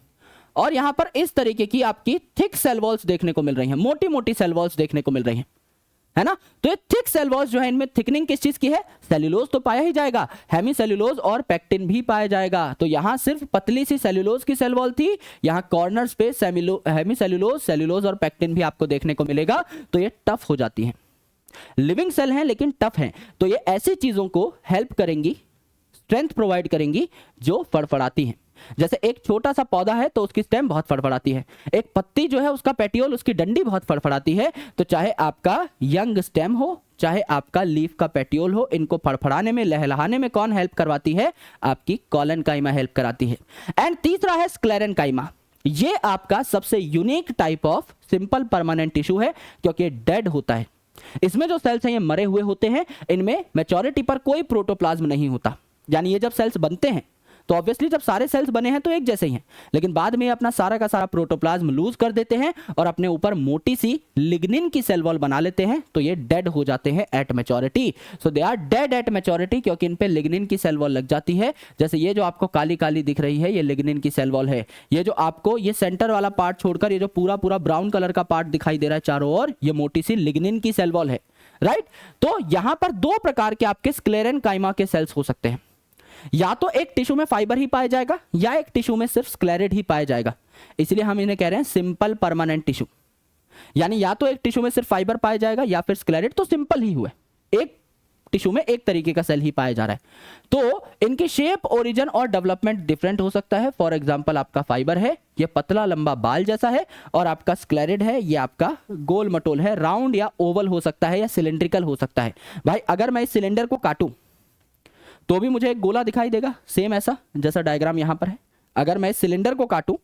और यहां पर इस तरीके की आपकी थिक सेल वॉल्स देखने को मिल रही हैं, मोटी मोटी सेल वॉल्स देखने को मिल रही हैं, है ना। तो ये थिक सेल वॉल्स जो है, इनमें थिकनिंग किस चीज की है? सेल्यूलोज तो पाया ही जाएगा, हेमीसेल्यूलोज और पेक्टिन भी पाया जाएगा। तो यहां सिर्फ पतली सी सेल्यूलोज की सेल वॉल थी, यहां कॉर्नर स्पेस हेमीसेल्यूलोज, सेल्यूलोज और पेक्टिन भी आपको देखने को मिलेगा। तो ये टफ हो जाती हैं, लिविंग सेल हैं लेकिन टफ हैं। तो ये ऐसी चीजों को हेल्प करेंगी, स्ट्रेंथ प्रोवाइड करेंगी जो फड़फड़ाती हैं। जैसे एक छोटा सा पौधा है तो उसकी स्टेम बहुत फड़फड़ाती है, एक पत्ती जो है उसका पेटियोल, उसकी डंडी बहुत फड़फड़ाती है। तो चाहे आपका यंग स्टेम हो, चाहे आपका लीफ का पेटियोल हो, इनको फड़फड़ाने में, लहलहाने में कौन हेल्प करवाती है? आपकी कोलेनकाइमा हेल्प कराती है। एंड तीसरा है स्क्लेरेन्काइमा। ये आपका सबसे unique type of simple permanent tissue है, क्योंकि डेड होता है। इसमें जो सेल्स हैं ये मरे हुए होते हैं, इनमें मैच्योरिटी पर कोई प्रोटोप्लाज्म नहीं होता। यानी ये जब सेल्स बनते हैं तो ऑब्वियसली जब सारे सेल्स बने हैं तो एक जैसे ही हैं, लेकिन बाद में अपना सारा का सारा प्रोटोप्लाज्म लूज कर देते हैं और अपने ऊपर मोटी सी लिग्निन की सेल वॉल बना लेते हैं। तो ये डेड हो जाते हैं at maturity. So they are dead at maturity, क्योंकि इन पे लिग्निन की सेल वॉल लग जाती है। जैसे ये जो आपको काली काली दिख रही है, ये लिग्निन की सेल वॉल है। ये जो आपको ये सेंटर वाला पार्ट छोड़कर ये जो पूरा पूरा ब्राउन कलर का पार्ट दिखाई दे रहा है चारों ओर, ये मोटी सी लिग्निन की सेल वॉल है, राइट। तो यहां पर 2 प्रकार के आपके स्क्लेरेन्काइमा के सेल्स हो सकते हैं। या तो एक टिश्यू में फाइबर ही पाया जाएगा, या एक टिश्यू में सिर्फ स्क्लेरेड ही पाया जाएगा। इसलिए हम इन्हें कह रहे हैं सिंपल परमानेंट टिश्यू। यानी या तो एक टिश्यू में सिर्फ फाइबर पाया जाएगा या फिर स्क्लेरेड, तो सिंपल ही हुआ, एक टिश्यू में एक तरीके का सेल ही पाया जा रहा है। तो इनकी शेप, ओरिजिन और डेवलपमेंट डिफरेंट हो सकता है। फॉर एग्जांपल आपका फाइबर है, ये पतला लंबा बाल जैसा है, और आपका स्क्लेरेड है, ये आपका गोल मटोल है, राउंड या ओवल हो सकता है या सिलेंड्रिकल हो सकता है। भाई अगर मैं इस सिलेंडर को काटूं तो भी मुझे एक गोला दिखाई देगा, सेम ऐसा जैसा डायग्राम यहां पर है। अगर मैं इस सिलेंडर को काटूं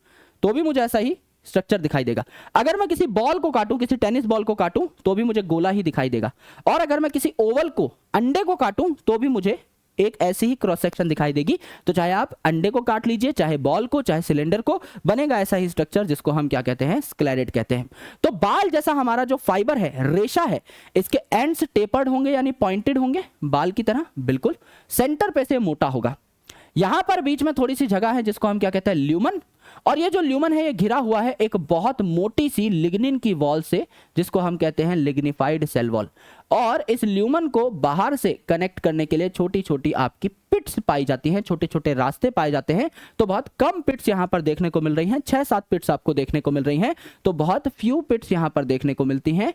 तो भी मुझे ऐसा ही स्ट्रक्चर दिखाई देगा। अगर मैं किसी बॉल को काटूं, किसी टेनिस बॉल को काटूं, तो भी मुझे गोला ही दिखाई देगा। और अगर मैं किसी ओवल को, अंडे को काटूं, तो भी मुझे एक ऐसी ही क्रॉस सेक्शन दिखाई देगी। तो चाहे आप अंडे को काट लीजिए, चाहे बॉल को, चाहे सिलेंडर को, बनेगा ऐसा ही स्ट्रक्चर, जिसको हम क्या कहते हैं? स्क्लेरेड कहते हैं। तो बाल जैसा हमारा जो फाइबर है, रेशा है, इसके एंड्स टेपर्ड होंगे, यानी पॉइंटेड होंगे बाल की तरह, बिल्कुल सेंटर पे से मोटा होगा। यहां पर बीच में थोड़ी सी जगह है जिसको हम क्या कहते हैं? ल्यूमन। और ये जो ल्यूमन है ये घिरा हुआ है एक बहुत मोटी सी लिग्निन की वॉल से, जिसको हम कहते हैं लिग्निफाइड सेल वॉल। और इस ल्यूमन को बाहर से कनेक्ट करने के लिए छोटी छोटी आपकी पिट्स पाई जाती हैं, छोटे छोटे रास्ते पाए जाते हैं। तो बहुत कम पिट्स यहां पर देखने को मिल रही हैं, 6-7 पिट्स आपको देखने को मिल रही हैं। तो बहुत फ्यू पिट्स यहां पर देखने को मिलती हैं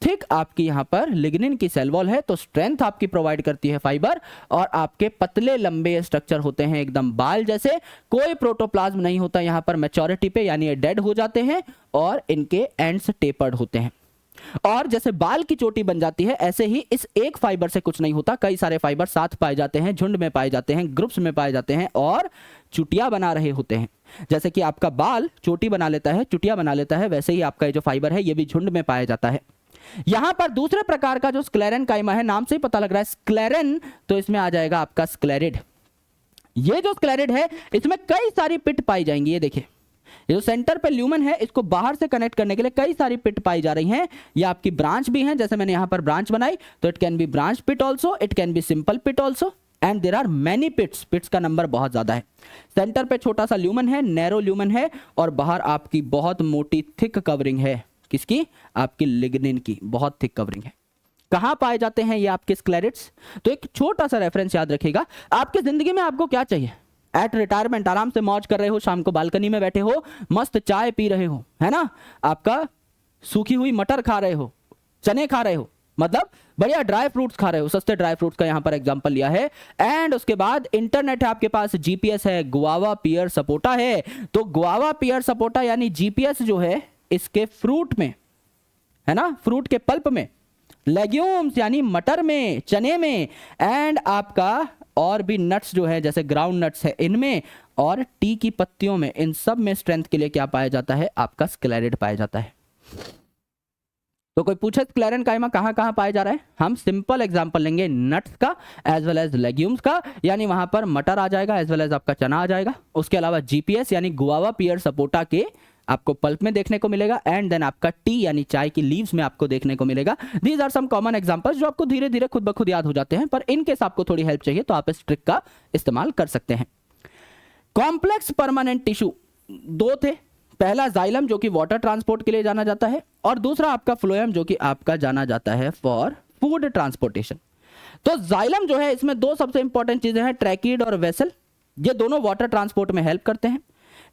थिक आपकी यहाँ पर लिग्निन की सेल वॉल है, तो स्ट्रेंथ आपकी प्रोवाइड करती है फाइबर, और आपके पतले लंबे स्ट्रक्चर होते हैं एकदम बाल जैसे, कोई प्रोटोप्लाज्म नहीं होता यहाँ पर मैच्योरिटी पे, यानी ये डेड हो जाते हैं और इनके एंड्स टेपर्ड होते हैं। और जैसे बाल की चोटी बन जाती है, ऐसे ही इस एक फाइबर से कुछ नहीं होता, कई सारे फाइबर साथ पाए जाते हैं, झुंड में पाए जाते हैं, ग्रुप्स में पाए जाते हैं और चुटिया बना रहे होते हैं। जैसे कि आपका बाल चोटी बना लेता है, चुटिया बना लेता है, वैसे ही आपका ये जो फाइबर है ये भी झुंड में पाया जाता है। यहां पर दूसरे प्रकार का जो स्क्लेरन काइमा है, नाम से ही पता लग रहा है स्क्लेरन, तो इसमें आ जाएगा आपका स्क्लेरिड। ये जो स्क्लेरिड है इसमें कई सारी पिट पाई जाएंगी। ये देखिए, ये जो सेंटर पे ल्यूमन है, इसको बाहर से कनेक्ट करने के लिए कई सारी पिट पाई जा रही हैं। ये आपकी ब्रांच भी हैं, जैसे मैंने यहां पर ब्रांच बनाई, तो it can be branch pit also, it can be simple pit also, and there are many pits. Pits का नंबर बहुत ज्यादा है। सेंटर पे छोटा सा ल्यूमन है, नैरो ल्यूमन है, और बाहर आपकी बहुत मोटी थिक कवरिंग है, किसकी? आपकी लिग्निन की बहुत थिक कवरिंग है। कहां पाए जाते हैं ये आपके स्क्लेरिड्स? तो एक छोटा सा रेफरेंस याद रखिएगा, आपकी जिंदगी में आपको क्या चाहिए? एट रिटायरमेंट आराम से मौज कर रहे हो, शाम को बालकनी में बैठे हो, मस्त चाय पी रहे हो, है ना, आपका सूखी हुई मटर खा रहे हो, चने खा रहे हो, मतलब बढ़िया ड्राई फ्रूट्स खा रहे हो, सस्ते ड्राई फ्रूट्स का यहां पर एग्जांपल लिया है। एंड उसके बाद इंटरनेट है आपके पास, जीपीएस है, गुआवा पियर सपोटा है। तो गुआवा पियर सपोटा यानी जीपीएस जो है इसके फ्रूट में, है ना, फ्रूट के पल्प में, लेग्यूम्स यानी मटर में, चने में, एंड आपका और भी नट्स जो है जैसे ग्राउंड नट्स है इनमें, और टी की पत्तियों में, इन सब में स्ट्रेंथ के लिए क्या पाया जाता है? आपका स्क्लेरिड पाया जाता है। तो कोई पूछे स्क्लेरन काइमा कहां कहां पाया जा रहा है? हम सिंपल एग्जांपल लेंगे नट्स का एज वेल एज लेग्यूम्स का, यानी वहां पर मटर आ जाएगा एज वेल एज आपका चना आ जाएगा। उसके अलावा जीपीएस यानी गुआवा पियर सपोटा के आपको पल्प में देखने को मिलेगा, एंड देन आपका टी यानी चाय की लीव्स में आपको देखने को मिलेगा। These are some common examples जो आपको धीरे धीरे खुद ब खुद याद हो जाते हैं, पर इन केस आपको थोड़ी हेल्प चाहिए तो आप इस ट्रिक का इस्तेमाल कर सकते हैं। कॉम्प्लेक्स परमानेंट टिश्यू दो थे, पहला जाइलम जो कि वाटर ट्रांसपोर्ट के लिए जाना जाता है, और दूसरा आपका फ्लोएम जो कि आपका जाना जाता है फॉर फूड ट्रांसपोर्टेशन। तो जाइलम जो है इसमें दो सबसे इंपॉर्टेंट चीजें हैं, ट्रैकिड और वेसल, ये दोनों वाटर ट्रांसपोर्ट में हेल्प करते हैं।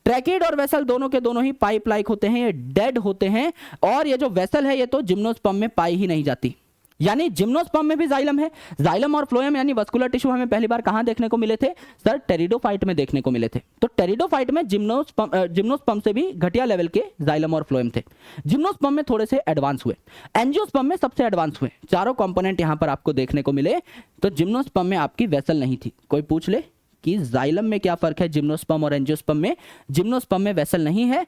ट्रैकिड और वेसल दोनों के दोनों ही पाइप लाइक होते हैं, ये डेड होते हैं, और ये जो वेसल है ये तो जिम्नोस्पर्म में पाई ही नहीं जाती, यानी जिम्नोस्पर्म में भी जाइलम है। जाइलम और फ्लोएम यानी वस्कुलर टिश्यू हमें पहली बार कहां देखने को मिले थे? सर टेरिडोफाइट में देखने को मिले थे। तो टेरिडोफाइट में जिम्नोस्पर्म से भी घटिया लेवल के जाइलम और फ्लोएम थे, जिम्नोस्पर्म में थोड़े से एडवांस हुए, एंजियोस्पर्म में सबसे एडवांस हुए। चारों कंपोनेंट यहां पर आपको देखने को मिले। तो जिम्नोस्पर्म में आपकी वेसल नहीं थी। कोई पूछ ले कि जाइलम में क्या फर्क है जिम्नोस्पर्म और एंजियोस्पर्म में? जिम्नोस्पर्म में वेसल नहीं है,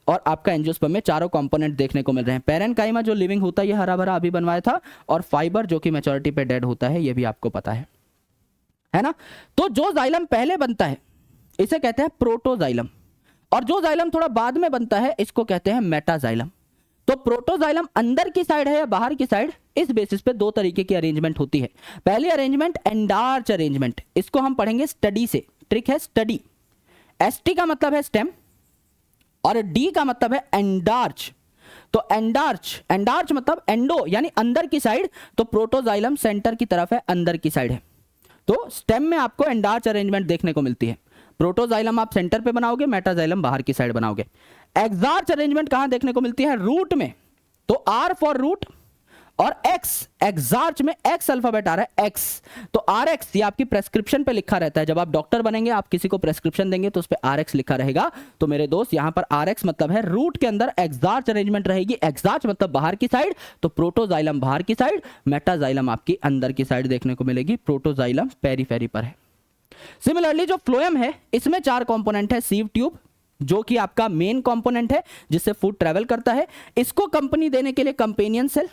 और आपका एंजियोस्पर्म में चारों कंपोनेंट देखने को मिल रहे हैं। पैरेन्काइमा जो लिविंग होता है ये हरा भरा अभी बनवाया था, और फाइबर जो कि मैच्योरिटी पे डेड होता है ये भी आपको पता है ना। तो जो जाइलम पहले बनता है इसे कहते हैं प्रोटोजाइलम, और जो जाइलम थोड़ा बाद में बनता है इसको कहते हैं मेटाजाइलम। तो प्रोटोजाइलम अंदर की साइड है या बाहर की साइड, इस बेसिस पे दो तरीके की अरेंजमेंट होती है। पहली अरेंजमेंट एंडार्च अरेंजमेंट, इसको हम पढ़ेंगे स्टडी से, ट्रिक है स्टडी। एसटी का मतलब है स्टेम और डी का मतलब है एंडार्च। तो एंडार्च मतलब एंडो यानी अंदर की साइड, तो प्रोटोजाइलम सेंटर की तरफ है, अंदर की साइड है। तो स्टेम में आपको एंडार्च अरेंजमेंट देखने को मिलती है। प्रोटोजाइलम आप सेंटर पे बनाओगे, मेटाजाइलम बाहर की साइड बनाओगे। एक्सार्च अरेंजमेंट कहां देखने को मिलती है? रूट में। तो आर फॉर रूट और एक्स, एक्सार्च में एक्स अल्फाबेट आ रहा है, एक्स। तो आर एक्स ये आपकी प्रेस्क्रिप्शन पे लिखा रहता है। जब आप डॉक्टर बनेंगे, आप किसी को प्रेस्क्रिप्शन देंगे तो उस पे आर एक्स लिखा रहेगा। तो मेरे दोस्त यहां पर आर एक्स मतलब है रूट के अंदर एक्सार्च अरेंजमेंट रहेगी। एक्सार्च मतलब बाहर की साइड, तो प्रोटोजाइलम बाहर की साइड, मेटाजाइलम आपकी अंदर की साइड देखने को मिलेगी। प्रोटोजाइलम पेरीफेरी पर है। सिमिलरली जो फ्लोएम है इसमें चार कंपोनेंट है। सीव ट्यूब जो कि आपका मेन कंपोनेंट है जिससे फूड ट्रेवल करता है, इसको कंपनी देने के लिए कंपेनियन सेल,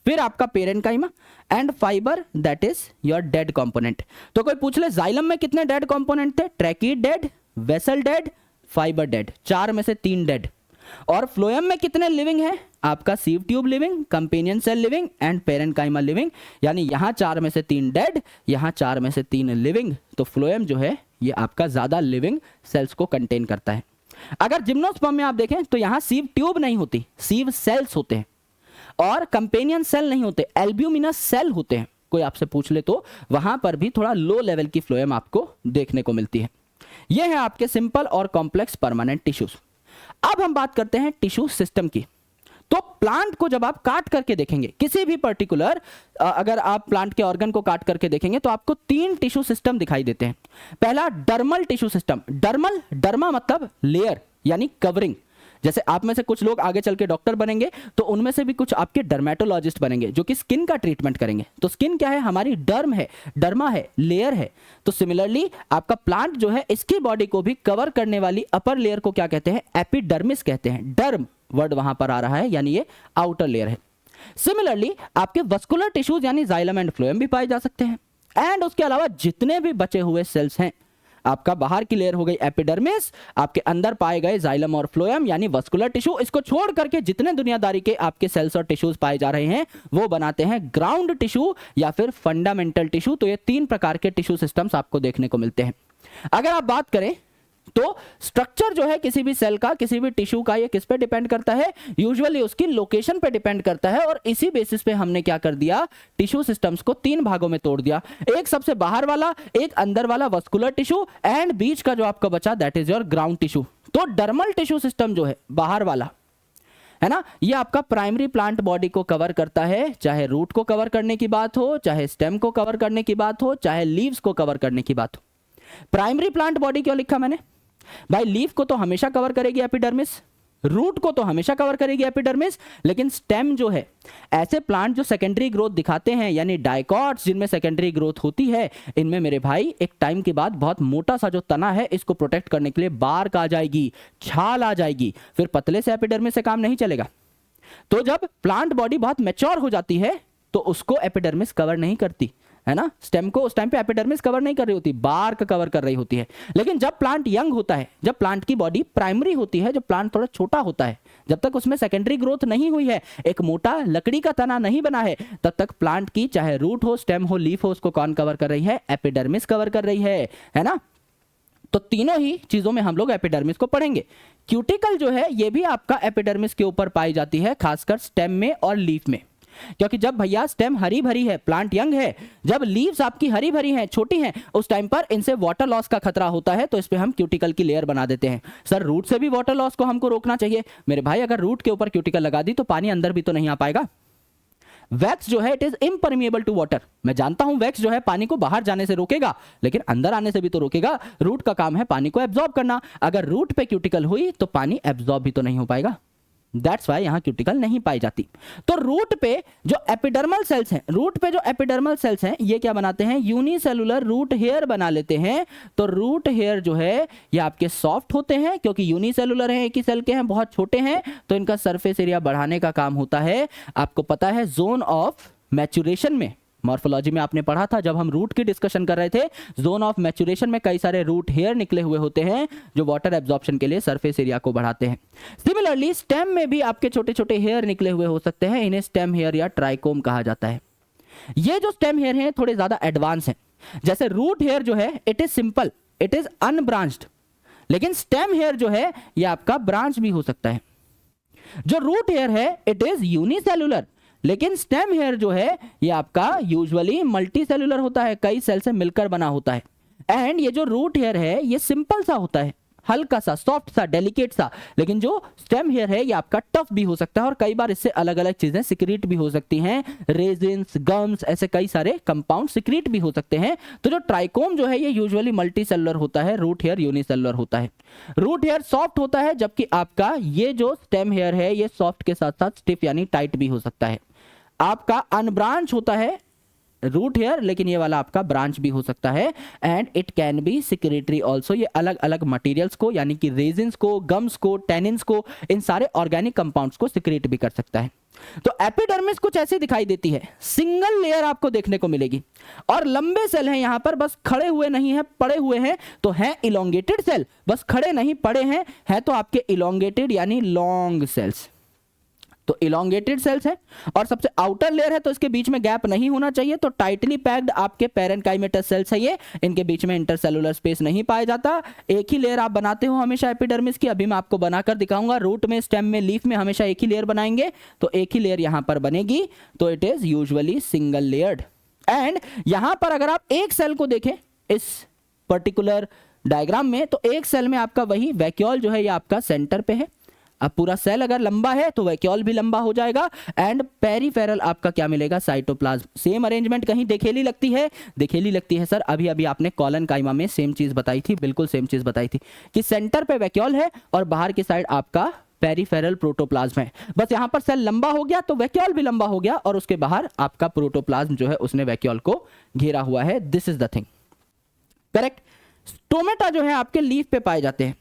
फिर आपका parenchyma and fibre that is your dead component. तो कोई पूछ ले जाइलम में कितने डेड कंपोनेंट थे? Tracheid dead, vessel dead, fibre dead, चार में से तीन डेड। और फ्लोएम में कितने लिविंग है? आपका sieve tube living, companion cell living and parenchyma living, यानी यहां चार में से तीन डेड, यहां चार में से तीन लिविंग। तो फ्लोएम जो है ये आपका ज्यादा लिविंग सेल्स को कंटेन करता है। अगर जिम्नोस्पर्म में आप देखें तो यहां सीव ट्यूब नहीं होती, सीव सेल्स होते हैं, और कंपेनियन सेल नहीं होते, एल्ब्यूमिनस सेल होते हैं। कोई आपसे पूछ ले तो वहां पर भी थोड़ा लो लेवल की फ्लोएम आपको देखने को मिलती है। यह है आपके सिंपल और कॉम्प्लेक्स परमानेंट टिश्यूज। अब हम बात करते हैं टिश्यू सिस्टम की। तो प्लांट को जब आप काट करके देखेंगे, किसी भी पर्टिकुलर अगर आप प्लांट के ऑर्गन को काट करके देखेंगे तो आपको 3 टिश्यू सिस्टम दिखाई देते हैं। पहला डर्मल टिश्यू सिस्टम। डर्मा मतलब लेयर यानी कवरिंग। जैसे आप में से कुछ लोग आगे चल के डॉक्टर बनेंगे तो उनमें से भी कुछ आपके डर्मेटोलॉजिस्ट बनेंगे जो कि स्किन का ट्रीटमेंट करेंगे। तो स्किन क्या है, हमारी डर्म है, डर्मा है, लेयर है। तो सिमिलरली आपका प्लांट जो है इसकी बॉडी को भी कवर करने वाली अपर लेयर को क्या कहते हैं, एपिडर्मिस कहते हैं। डर्म वर्ड वहां पर आ रहा है, यानी ये आउटर लेयर है। सिमिलरली आपके वस्कुलर टिश्यूज यानी जाइलम एंड फ्लोएम भी पाए जा सकते हैं। एंड उसके अलावा जितने भी बचे हुए सेल्स हैं, आपका बाहर की लेयर हो गई एपिडर्मिस, आपके अंदर पाए गए जाइलम और फ्लोएम यानी वस्कुलर टिश्यू, इसको छोड़ करके जितने दुनियादारी के आपके सेल्स और टिश्यूज पाए जा रहे हैं वो बनाते हैं ग्राउंड टिश्यू या फिर फंडामेंटल टिश्यू। तो ये 3 प्रकार के टिश्यू सिस्टम्स आपको देखने को मिलते हैं। अगर आप बात करें तो स्ट्रक्चर जो है किसी भी सेल का, किसी भी टिश्यू का, ये किस पे डिपेंड करता है, यूजुअली उसकी लोकेशन पे डिपेंड करता है। और इसी बेसिस पे हमने क्या कर दिया, टिश्यू सिस्टम्स को 3 भागों में तोड़ दिया। एक सबसे बाहर वाला, एक अंदर वाला वस्कुलर टिश्यू, एंड बीच का जो आपका बचा that is your ground tissue. तो डर्मल टिश्यू सिस्टम जो है बाहर वाला है ना, ये आपका प्राइमरी प्लांट बॉडी को कवर करता है, चाहे रूट को कवर करने की बात हो, चाहे स्टेम को कवर करने की बात हो, चाहे लीव्स को कवर करने की बात हो। प्राइमरी प्लांट बॉडी क्यों लिखा मैंने भाई, लीफ को तो हमेशा कवर करेगी एपिडर्मिस, रूट को तो हमेशा कवर करेगी एपिडर्मिस, लेकिन स्टेम जो है, ऐसे प्लांट जो सेकेंडरी ग्रोथ दिखाते हैं यानी डाइकॉट्स जिनमें सेकेंडरी ग्रोथ होती है, इनमें मेरे भाई एक टाइम के बाद बहुत मोटा सा जो तना है इसको प्रोटेक्ट करने के लिए बार्क आ जाएगी, छाल आ जाएगी, फिर पतले से एपिडर्मिस से काम नहीं चलेगा। तो जब प्लांट बॉडी बहुत मैच्योर हो जाती है तो उसको एपिडर्मिस कवर नहीं करती है ना, स्टेम को उस टाइम पे एपिडर्मिस कवर नहीं कर रही होती, बार्क कवर कर रही होती है। लेकिन जब प्लांट यंग होता है, जब प्लांट की बॉडी प्राइमरी होती है, जब प्लांट थोड़ा छोटा होता है, जब तक उसमें सेकेंडरी ग्रोथ नहीं हुई है, एक मोटा लकड़ी का तना नहीं बना है, तब तक प्लांट की चाहे रूट हो, स्टेम हो, लीफ हो, उसको कौन कवर कर रही है, एपिडर्मिस कवर कर रही है ना। तो तीनों ही चीजों में हम लोग एपिडर्मिस को पढ़ेंगे। क्यूटिकल जो है ये भी आपका एपिडर्मिस के ऊपर पाई जाती है, खासकर स्टेम में और लीफ में, क्योंकि जब भैया स्टेम हरी भरी है, प्लांट यंग है, जब लीव्स आपकी हरी भरी हैं, छोटी हैं, उस टाइम पर इनसे वाटर लॉस का खतरा होता है, तो इस पे हम क्यूटिकल की लेयर बना देते हैं। सर रूट से भी वाटर लॉस को हमको रोकना चाहिए। मेरे भाई अगर रूट के ऊपर क्यूटिकल लगा दी तो पानी अंदर भी तो नहीं आ पाएगा। वैक्स जो है it is impermeable to water. मैं जानता हूं वैक्स जो है पानी को बाहर जाने से रोकेगा, लेकिन अंदर आने से भी तो रोकेगा। रूट का काम है पानी को एब्जॉर्ब करना। अगर रूट पे क्यूटिकल हुई तो पानी एब्जॉर्ब भी तो नहीं हो पाएगा। दैट्स वाई यहां क्यूटिकल नहीं पाई जाती। तो रूट पे जो एपिडर्मल सेल्स हैं, रूट पे जो एपिडर्मल सेल्स हैं ये क्या बनाते हैं, यूनिसेलुलर रूट हेयर बना लेते हैं। तो रूट हेयर जो है ये आपके सॉफ्ट होते हैं, क्योंकि यूनिसेलुलर हैं, एक ही सेल के हैं, बहुत छोटे हैं, तो इनका सरफेस एरिया बढ़ाने का काम होता है। आपको पता है जोन ऑफ मैच्योरेशन में, मॉर्फोलॉजी में आपने पढ़ा था जब हम रूट की डिस्कशन कर रहे थे, जोन ऑफ मैच्योरेशन में कई सारे रूट हेयर निकले हुए होते हैं जो वाटर एब्जॉर्प्शन के लिए सरफेस एरिया को बढ़ाते हैं। सिमिलरली स्टेम में भी आपके छोटे छोटे हेयर निकले हुए हो सकते हैं, इन्हें स्टेम हेयर या ट्राइकोम कहा जाता है। ये जो स्टेम हेयर हैं थोड़े ज्यादा एडवांस हैं। जैसे रूट हेयर जो है it is simple, it is unbranched, लेकिन स्टेम हेयर जो है ये आपका ब्रांच भी हो सकता है। जो रूट हेयर है इट इज यूनिसेलुलर, लेकिन स्टेम हेयर जो है ये आपका यूजुअली मल्टी सेलुलर होता है, कई सेल से मिलकर बना होता है। एंड ये जो रूट हेयर है ये सिंपल सा होता है, हल्का सा, सॉफ्ट सा, डेलिकेट सा। लेकिन जो स्टेम हेयर है ये आपका टफ भी हो सकता है और कई बार इससे अलग अलग चीजें सिक्रीट भी हो सकती हैं, रेजिन्स, गम्स, ऐसे कई सारे कंपाउंड सिक्रीट भी हो सकते हैं। तो जो ट्राइकोम जो है ये यूजुअली मल्टी सेलुलर होता है, रूट हेयर यूनिसेलुलर होता है। रूट हेयर सॉफ्ट होता है, जबकि आपका ये जो स्टेम हेयर है ये सॉफ्ट के साथ साथ स्टिफ यानी टाइट भी हो सकता है। आपका अनब्रांच होता है रूट हेयर, लेकिन ये वाला आपका ब्रांच भी हो सकता है। And it can be secretory also, ये अलग अलग मटेरियल्स को यानी कि रेजिन्स को, गम्स को, टेनिन्स को, इन सारे ऑर्गेनिक कंपाउंड्स को सिक्रेट भी कर सकता है। तो एपिडर्मिस कुछ ऐसी दिखाई देती है, सिंगल लेयर आपको देखने को मिलेगी और लंबे सेल हैं यहां पर, बस खड़े हुए नहीं है, पड़े हुए हैं। तो हैं इलोंगेटेड सेल, बस खड़े नहीं पड़े हैं, है तो आपके इलोंगेटेड यानी लॉन्ग सेल्स। तो इलोंगेटेड सेल्स है और सबसे आउटर लेयर है, तो इसके बीच में गैप नहीं होना चाहिए। तो टाइटली पैक्ड आपके पैरेन्काइमेटस सेल्स है ये, इनके बीच में इंटरसेलुलर स्पेस नहीं पाया जाता। एक ही लेयर आप बनाते हो हमेशा एपिडर्मिस की, अभी मैं आपको बनाकर दिखाऊंगा। रूट में, स्टेम में, लीफ में हमेशा एक ही लेयर बनाएंगे, तो एक ही लेयर यहां पर बनेगी। तो it is usually single layered. And यहां पर अगर आप एक सेल को देखें इस पर्टिकुलर डायग्राम में, तो एक सेल में आपका वही वैक्यूल जो है ये आपका सेंटर पे है, अब पूरा सेल अगर लंबा है तो वैक्यूल भी लंबा हो जाएगा एंड पेरिफेरल आपका क्या मिलेगा, साइटोप्लाज्म। सेम अरेंजमेंट कहीं देखेली लगती है, देखेली लगती है सर, अभी अभी आपने कॉलन काइमा में सेम चीज बताई थी, बिल्कुल सेम चीज बताई थी कि सेंटर पे वैक्यूल है और बाहर की साइड आपका पेरिफेरल प्रोटोप्लाज्म है। बस यहां पर सेल लंबा हो गया तो वैक्यूल भी लंबा हो गया और उसके बाहर आपका प्रोटोप्लाज्म जो है उसने वैक्यूल को घेरा हुआ है। This is the thing, correct. Stomata जो है आपके लीफ पे पाए जाते हैं,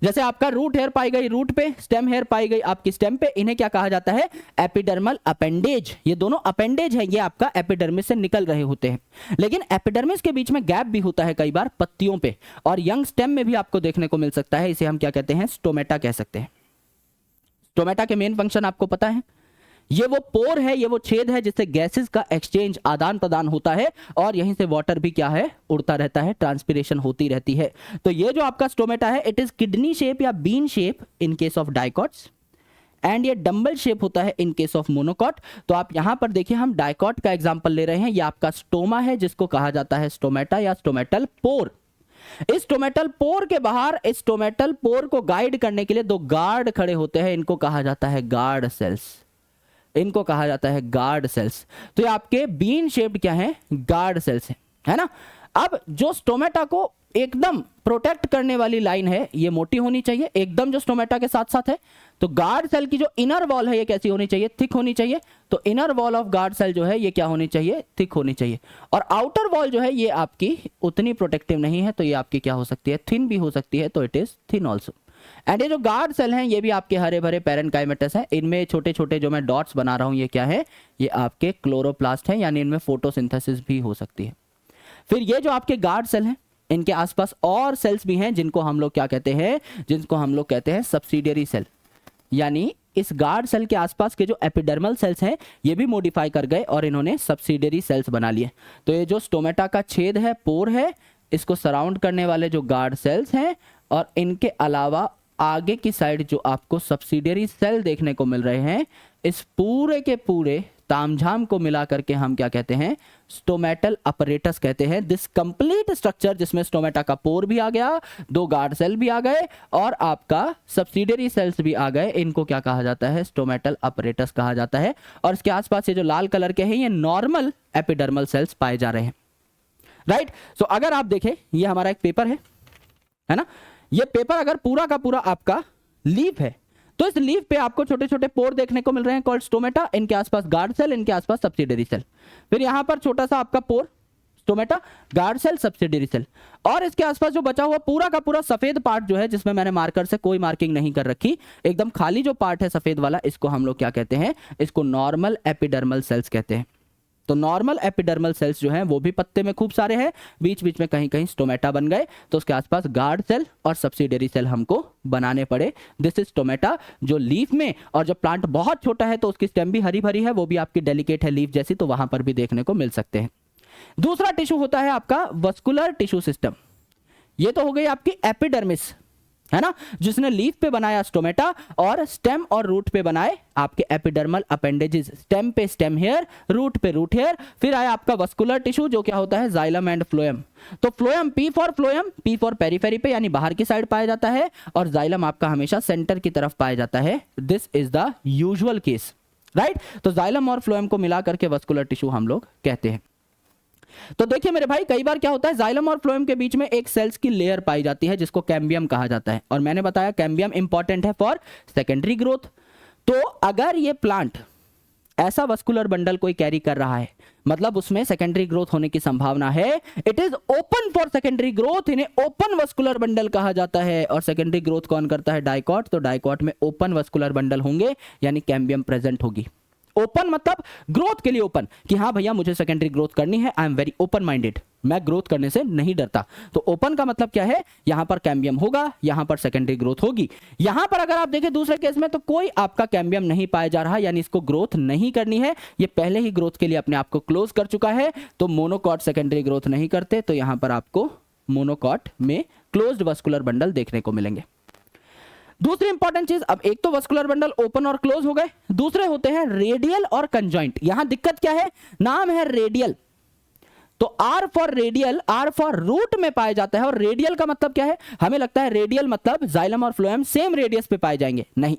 जैसे आपका रूट हेयर पाई गई रूट पे, स्टेम हेयर पाई गई आपकी स्टेम पे, इन्हें क्या कहा जाता है, एपिडर्मल अपेंडेज। ये दोनों अपेंडेज है, ये आपका एपिडर्मिस से निकल रहे होते हैं, लेकिन एपिडर्मिस के बीच में गैप भी होता है कई बार पत्तियों पे, और यंग स्टेम में भी आपको देखने को मिल सकता है। इसे हम क्या कहते हैं, स्टोमेटा कह सकते हैं। स्टोमेटा के मेन फंक्शन आपको पता है, ये वो पोर है, ये वो छेद है जिससे गैसेस का एक्सचेंज, आदान प्रदान होता है और यहीं से वाटर भी क्या है, उड़ता रहता है, ट्रांसपिरेशन होती रहती है। तो ये जो आपका स्टोमेटा है, इट इज किडनी शेप या bean shape in case of dicots and ये डंबल शेप होता है इन केस ऑफ मोनोकॉट। तो आप यहां पर देखिए, हम डाइकॉट का एग्जांपल ले रहे हैं, ये आपका स्टोमा है जिसको कहा जाता है स्टोमेटा या स्टोमेटल पोर। इस स्टोमेटल पोर के बाहर, इस स्टोमेटल पोर को गाइड करने के लिए दो गार्ड खड़े होते हैं, इनको कहा जाता है गार्ड सेल्स, इनको कहा जाता है गार्ड सेल्स। तो ये आपके बीन शेप्ड क्या है, गार्ड सेल्स है ना। अब जो स्टोमेटा को एकदम प्रोटेक्ट करने वाली लाइन है, ये मोटी होनी चाहिए एकदम, जो स्टोमेटा के साथ साथ है। तो गार्ड सेल की जो इनर वॉल है ये कैसी होनी चाहिए, थिक होनी चाहिए। तो inner wall of guard cell जो है ये क्या होनी चाहिए, थिक होनी चाहिए। और आउटर वॉल जो है ये आपकी उतनी प्रोटेक्टिव नहीं है, तो ये आपकी क्या हो सकती है, थिन भी हो सकती है, तो it is thin also. And ये जो गार्ड सेल हैं ये भी आपके हरे भरे पैरेनकाइमेटस हैं, इनमें छोटे छोटे जो मैं डॉट्स बना रहा हूं ये क्या है, ये आपके क्लोरोप्लास्ट हैं, यानी इनमें फोटोसिंथेसिस भी हो सकती है। फिर ये जो आपके गार्ड सेल हैं, इनके आसपास और सेल्स भी हैं जिनको हम लोग क्या कहते हैं, जिनको हम लोग कहते हैं सब्सिडियरी सेल। यानी इस गार्ड सेल के आसपास के जो एपिडर्मल सेल्स हैं ये भी मॉडिफाई कर गए और इन्होंने सब्सिडियरी सेल्स बना लिए। तो ये जो स्टोमेटा का छेद है, पोर है, इसको सराउंड करने वाले जो गार्ड सेल्स हैं और इनके अलावा आगे की साइड जो आपको सब्सिडियरी सेल देखने को मिल रहे हैं, इस पूरे के पूरे तामझाम को मिला करके हम क्या कहते हैं, स्टोमेटल अपरेटस कहते हैं। दिस कंप्लीट स्ट्रक्चर जिसमें स्टोमेटा का पोर भी आ गया, दो गार्ड सेल भी आ गए और आपका सब्सिडियरी सेल्स भी आ गए, इनको क्या कहा जाता है, स्टोमेटल अपरेटस कहा जाता है। और इसके आसपास ये जो लाल कलर के हैं ये नॉर्मल एपिडर्मल सेल्स पाए जा रहे हैं, राइट। सो अगर आप देखें, ये हमारा एक पेपर है ना, ये पेपर अगर पूरा का पूरा आपका लीफ है तो इस लीफ पे आपको छोटे छोटे पोर देखने को मिल रहे हैं कॉल्ड स्टोमेटा, इनके आसपास गार्ड सेल, इनके आसपास सब्सिडियरी सेल। फिर यहां पर छोटा सा आपका pore, stomata, guard cell, subsidiary cell, और इसके आसपास जो बचा हुआ पूरा का पूरा सफेद पार्ट जो है, जिसमें मैंने मार्कर से कोई मार्किंग नहीं कर रखी, एकदम खाली जो पार्ट है सफेद वाला, इसको हम लोग क्या कहते हैं, इसको नॉर्मल एपिडर्मल सेल्स कहते हैं। तो नॉर्मल एपिडर्मल सेल्स जो हैं वो भी पत्ते में खूब सारे हैं, बीच बीच में कहीं कहीं स्टोमेटा बन गए, तो उसके आसपास गार्ड सेल और सब्सिडियरी सेल हमको बनाने पड़े। दिस इज स्टोमेटा जो लीफ में, और जब प्लांट बहुत छोटा है तो उसकी स्टेम भी हरी भरी है, वो भी आपकी डेलिकेट है लीफ जैसी, तो वहां पर भी देखने को मिल सकते हैं। दूसरा टिश्यू होता है आपका वस्कुलर टिश्यू सिस्टम। ये तो हो गई आपकी एपिडर्मिस, है ना, जिसने लीफ पे बनाया स्टोमेटा और स्टेम और रूट पे बनाए आपके एपिडर्मल अपेंडेजेस। स्टेम पे स्टेम हेयर, रूट पे रूट हेयर। फिर आया आपका वस्कुलर टिश्यू जो क्या होता है, जाइलम एंड फ्लोएम। तो phloem, P for phloem, P for periphery पे यानी बाहर की साइड पाया जाता है, और जाइलम आपका हमेशा सेंटर की तरफ पाया जाता है। This is the usual case, right. तो जाइलम और फ्लोएम को मिला करके वस्कुलर टिश्यू हम लोग कहते हैं। तो देखिए मेरे भाई, कई बार क्या होता है, जाइलम और फ्लोएम के बीच में एक सेल्स की लेयर पाई जाती है जिसको कैम्बियम कहा जाता है, और मैंने बताया कैम्बियम इंपॉर्टेंट है फॉर सेकेंडरी ग्रोथ। तो अगर ये प्लांट ऐसा वस्कुलर बंडल कोई कैरी कर रहा है, मतलब उसमें सेकेंडरी ग्रोथ होने की संभावना है, it is open for secondary growth, इन्हें ओपन वस्कुलर बंडल कहा जाता है। और सेकेंडरी ग्रोथ कौन करता है, डाइकॉट। तो डाइकॉट में ओपन वस्कुलर बंडल होंगे, यानी कैम्बियम प्रेजेंट होगी। ओपन मतलब ग्रोथ के लिए ओपन, कि हाँ भैया मुझे सेकेंडरी ग्रोथ करनी है, I am very open minded, मैं ग्रोथ करने से नहीं डरता। तो ओपन का मतलब क्या है, यहां पर कैम्बियम होगा, यहां पर सेकेंडरी ग्रोथ होगी। यहां पर अगर आप देखें दूसरे केस में, तो कोई आपका कैम्बियम नहीं पाया जा रहा, यानी इसको ग्रोथ नहीं करनी है, ये पहले ही ग्रोथ के लिए अपने आप को क्लोज कर चुका है। तो मोनोकॉट सेकेंडरी ग्रोथ नहीं करते, तो यहां पर आपको मोनोकॉट में क्लोज्ड वस्कुलर बंडल देखने को मिलेंगे। दूसरी इंपॉर्टेंट चीज, अब एक तो वस्कुलर बंडल ओपन और क्लोज हो गए, दूसरे होते हैं रेडियल और कंजॉइंट। यहां दिक्कत क्या है, नाम है रेडियल, तो R for radial, R for root में पाया जाता है। और रेडियल का मतलब क्या है, हमें लगता है रेडियल मतलब जाइलम और फ्लोएम सेम रेडियस पे पाए जाएंगे, नहीं,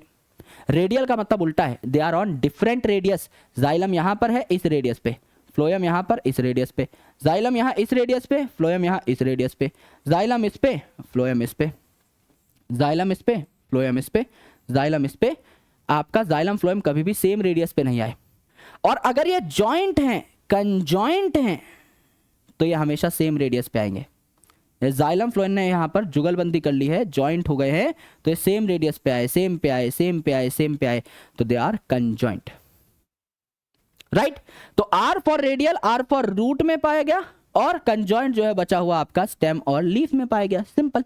रेडियल का मतलब उल्टा है, they are on different radius. Xylem यहाँ पर है इस रेडियस पे, फ्लोएम यहाँ पर इस रेडियस पे, जाइलम यहाँ इस रेडियस पे, फ्लोएम यहाँ इस रेडियस पे, जाइलम इस पे, फ्लोएम इस पे, जाइलम इस पे, फ्लोएम इस पे, जाइलम इस पे। आपका जाइलम फ्लोएम कभी भी सेम रेडियस पे नहीं आए। और अगर ये जॉइंट हैं, कंजॉइंट हैं, तो ये हमेशा सेम रेडियस पे आएंगे। जाइलम फ्लोएम ने यहाँ पर जुगलबंदी कर ली है, जॉइंट हो गए हैं, तो ये सेम रेडियस पे आए, सेम पे आए, सेम पे आए, सेम पे आए, तो दे आर कंजॉइंट, राइट। तो R for radial, R for root में पाया गया, और कंजॉइंट जो है बचा हुआ आपका स्टेम और लीफ में पाया गया। सिंपल।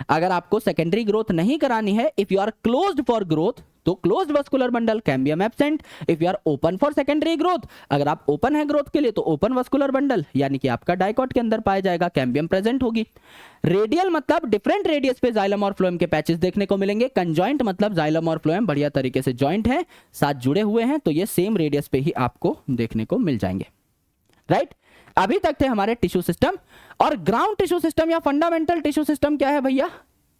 अगर आपको सेकेंडरी ग्रोथ नहीं करानी है, if you are closed for growth, तो closed vascular bundle, cambium absent. If you are open for secondary growth, अगर आप ओपन है ग्रोथ के लिए, तो ओपन वस्कुलर बंडल यानी कि आपका डाइकॉट के अंदर पाया जाएगा, कैम्बियम प्रेजेंट होगी। रेडियल मतलब डिफरेंट रेडियस पे जाइलम और फ्लोएम के पैचेस देखने को मिलेंगे। कंजॉइंट मतलब जाइलम और फ्लोएम बढ़िया तरीके से जॉइंट है, साथ जुड़े हुए हैं, तो ये सेम रेडियस पे ही आपको देखने को मिल जाएंगे, राइट। अभी तक थे हमारे टिश्यू सिस्टम। और ग्राउंड टिश्यू सिस्टम या फंडामेंटल टिश्यू सिस्टम क्या है भैया?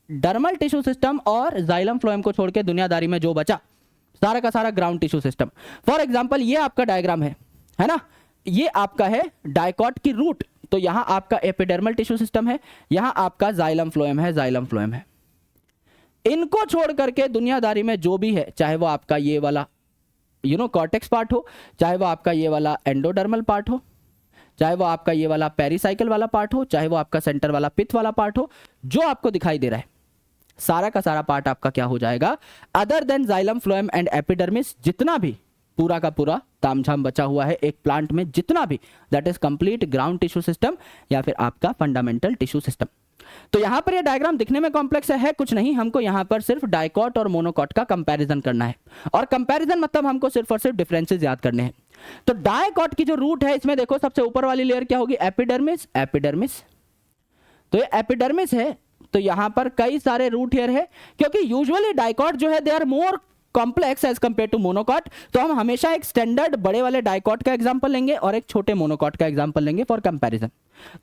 डर्मल टिश्यू सिस्टम और जाइलम फ्लोएम को छोड़ के दुनियादारी में जो बचा सारा का सारा ground tissue system. For example ये आपका डायग्राम है ना, ये आपका है डाइकॉट की रूट, तो यहां आपका एपिडर्मल टिश्यू सिस्टम है, यहां आपका जाइलम फ्लोएम है, जाइलम फ्लोएम है। इनको छोड़ करके दुनियादारी में जो भी है, चाहे वो आपका ये वाला कॉर्टेक्स पार्ट हो, चाहे वो आपका ये वाला एंडोडर्मल पार्ट हो, चाहे वो आपका ये वाला पेरिसाइकिल वाला पार्ट हो, चाहे वो आपका सेंटर वाला पिथ वाला पार्ट हो, जो आपको दिखाई दे रहा है सारा का सारा पार्ट आपका क्या हो जाएगा? Other than xylem phloem and epidermis, जितना भी पूरा का पूरा तामझाम बचा हुआ है एक प्लांट में, जितना भी, that is complete ground tissue system या फिर आपका फंडामेंटल टिश्यू सिस्टम। तो यहां पर ये डायग्राम दिखने में कॉम्प्लेक्स है कुछ नहीं, हमको यहां पर सिर्फ डाइकॉट और मोनोकॉट का कंपैरिजन करना है, और कंपैरिजन मतलब हमको सिर्फ और सिर्फ डिफरेंसेस याद करने हैं। तो डाइकॉट की जो रूट है, इसमें देखो सबसे ऊपर वाली लेयर क्या होगी? Epidermis, epidermis. तो ये एपिडर्मिस है, तो यहां पर कई सारे रूट हेयर है, क्योंकि यूजुअली डाइकॉट जो है they are more complex as compare to monocot, तो हम हमेशा एक स्टैंडर्ड बड़े वाले डाइकॉट का एग्जांपल लेंगे और एक छोटे मोनोकॉट का एग्जांपल लेंगे फॉर कंपैरिजन।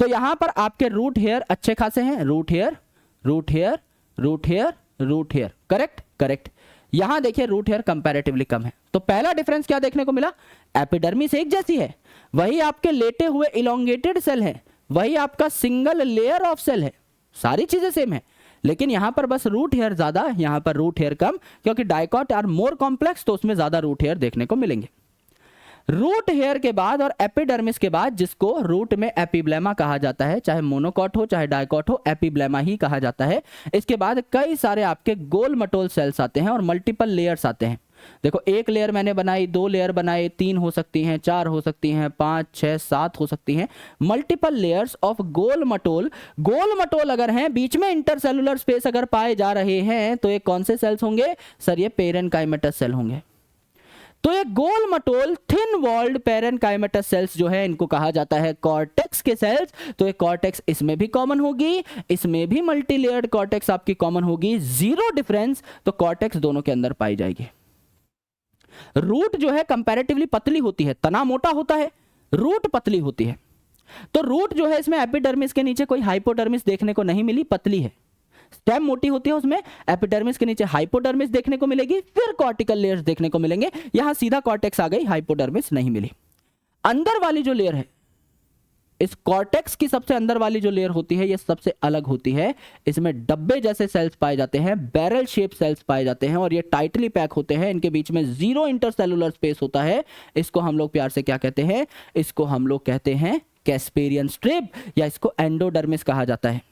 तो यहां पर आपके रूट हेयर अच्छे खासे हैं, root hair, root hair, root hair, root hair, correct correct. यहां देखिए रूट हेयर कंपैरेटिवली कम है। तो पहला डिफरेंस क्या देखने को मिला? एपिडर्मिस एक जैसी है, वही आपके लेटे हुए इलोंगेटेड सेल है, वही आपका सिंगल लेयर ऑफ सेल है, सारी चीजें सेम है, लेकिन यहां पर बस रूट हेयर ज्यादा, यहां पर रूट हेयर कम, क्योंकि डाइकॉट आर मोर कॉम्प्लेक्स, तो उसमें ज्यादा रूट हेयर देखने को मिलेंगे। रूट हेयर के बाद और एपिडर्मिस के बाद, जिसको रूट में एपिब्लेमा कहा जाता है, चाहे मोनोकॉट हो चाहे डाइकॉट हो, एपिब्लेमा ही कहा जाता है। इसके बाद कई सारे आपके गोल मटोल सेल्स आते हैं और मल्टीपल लेयर्स आते हैं। देखो एक लेयर मैंने बनाई, दो लेयर बनाए, 3 हो सकती हैं, 4 हो सकती हैं, 5, 6, 7 हो सकती हैं, मल्टीपल लेयर्स ऑफ गोल मटोल। गोल मटोल अगर हैं, बीच में इंटरसेलुलर स्पेस अगर पाए जा रहे हैं, तो ये कौन से सेल्स होंगे? सर ये पेरेनकाइमेटस सेल होंगे। तो ये गोल मटोल थिन वॉल्ड पेरेनकाइमेटस सेल्स जो है, इनको कहा जाता है कॉर्टेक्स के सेल्स। तो ये कॉर्टेक्स इसमें भी कॉमन होगी, इसमें भी मल्टी लेयर्ड कॉर्टेक्स आपकी कॉमन होगी, जीरो डिफरेंस, तो कॉर्टेक्स दोनों के अंदर पाई जाएगी। रूट जो है कंपैरेटिवली पतली होती है, तना मोटा होता है, रूट पतली होती है। तो रूट जो है इसमें एपिडर्मिस के नीचे कोई हाइपोडर्मिस देखने को नहीं मिली, पतली है। स्टेम मोटी होती है, उसमें एपिडर्मिस के नीचे हाइपोडर्मिस देखने को मिलेगी, फिर कॉर्टिकल लेयर्स देखने को मिलेंगे। यहां सीधा कॉर्टेक्स आ गई, हाइपोडर्मिस नहीं मिली। अंदर वाली जो लेयर है, इस कॉर्टेक्स की सबसे अंदर वाली जो लेयर होती है, ये सबसे अलग होती है। इसमें डब्बे जैसे सेल्स पाए जाते हैं, बैरल शेप सेल्स पाए जाते हैं, और ये टाइटली पैक होते हैं, इनके बीच में जीरो इंटरसेलुलर स्पेस होता है। इसको हम लोग प्यार से क्या कहते हैं? इसको हम लोग कहते हैं कैस्पेरियन स्ट्रिप, या इसको एंडोडर्मिस कहा जाता है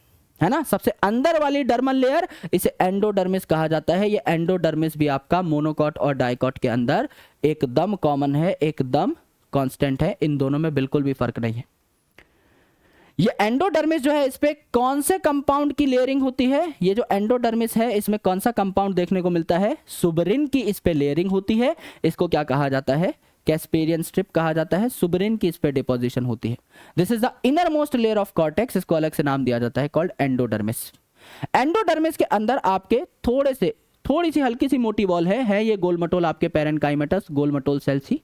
ना। सबसे अंदर वाली डर्मल लेयर, इसे एंडोडर्मिस कहा जाता है। ये एंडोडर्मिस भी आपका मोनोकॉट और डाइकॉट के अंदर एकदम कॉमन है, एकदम कांस्टेंट है, इन दोनों में बिल्कुल भी फर्क नहीं है। ये एंडोडर्मिस जो है, इस पे कौन से कंपाउंड की लेयरिंग होती है? ये जो एंडोडर्मिस है, इसमें कौन सा कंपाउंड देखने को मिलता है? सुबरिन की इस पे लेयरिंग होती है। इसको क्या कहा जाता है? कैस्पेरियन स्ट्रिप कहा जाता है। सुबरिन की इस पे डिपोजिशन होती है। This is the inner most layer of cortex, इसको अलग से नाम दिया जाता है, कॉल्ड एंडोडर्मिस। एंडोडर्मिस के अंदर आपके थोड़ी सी हल्की सी मोटी वॉल है ये गोलमटोल आपके पेरेनकाइमेटस गोलमटोल सेल्स ही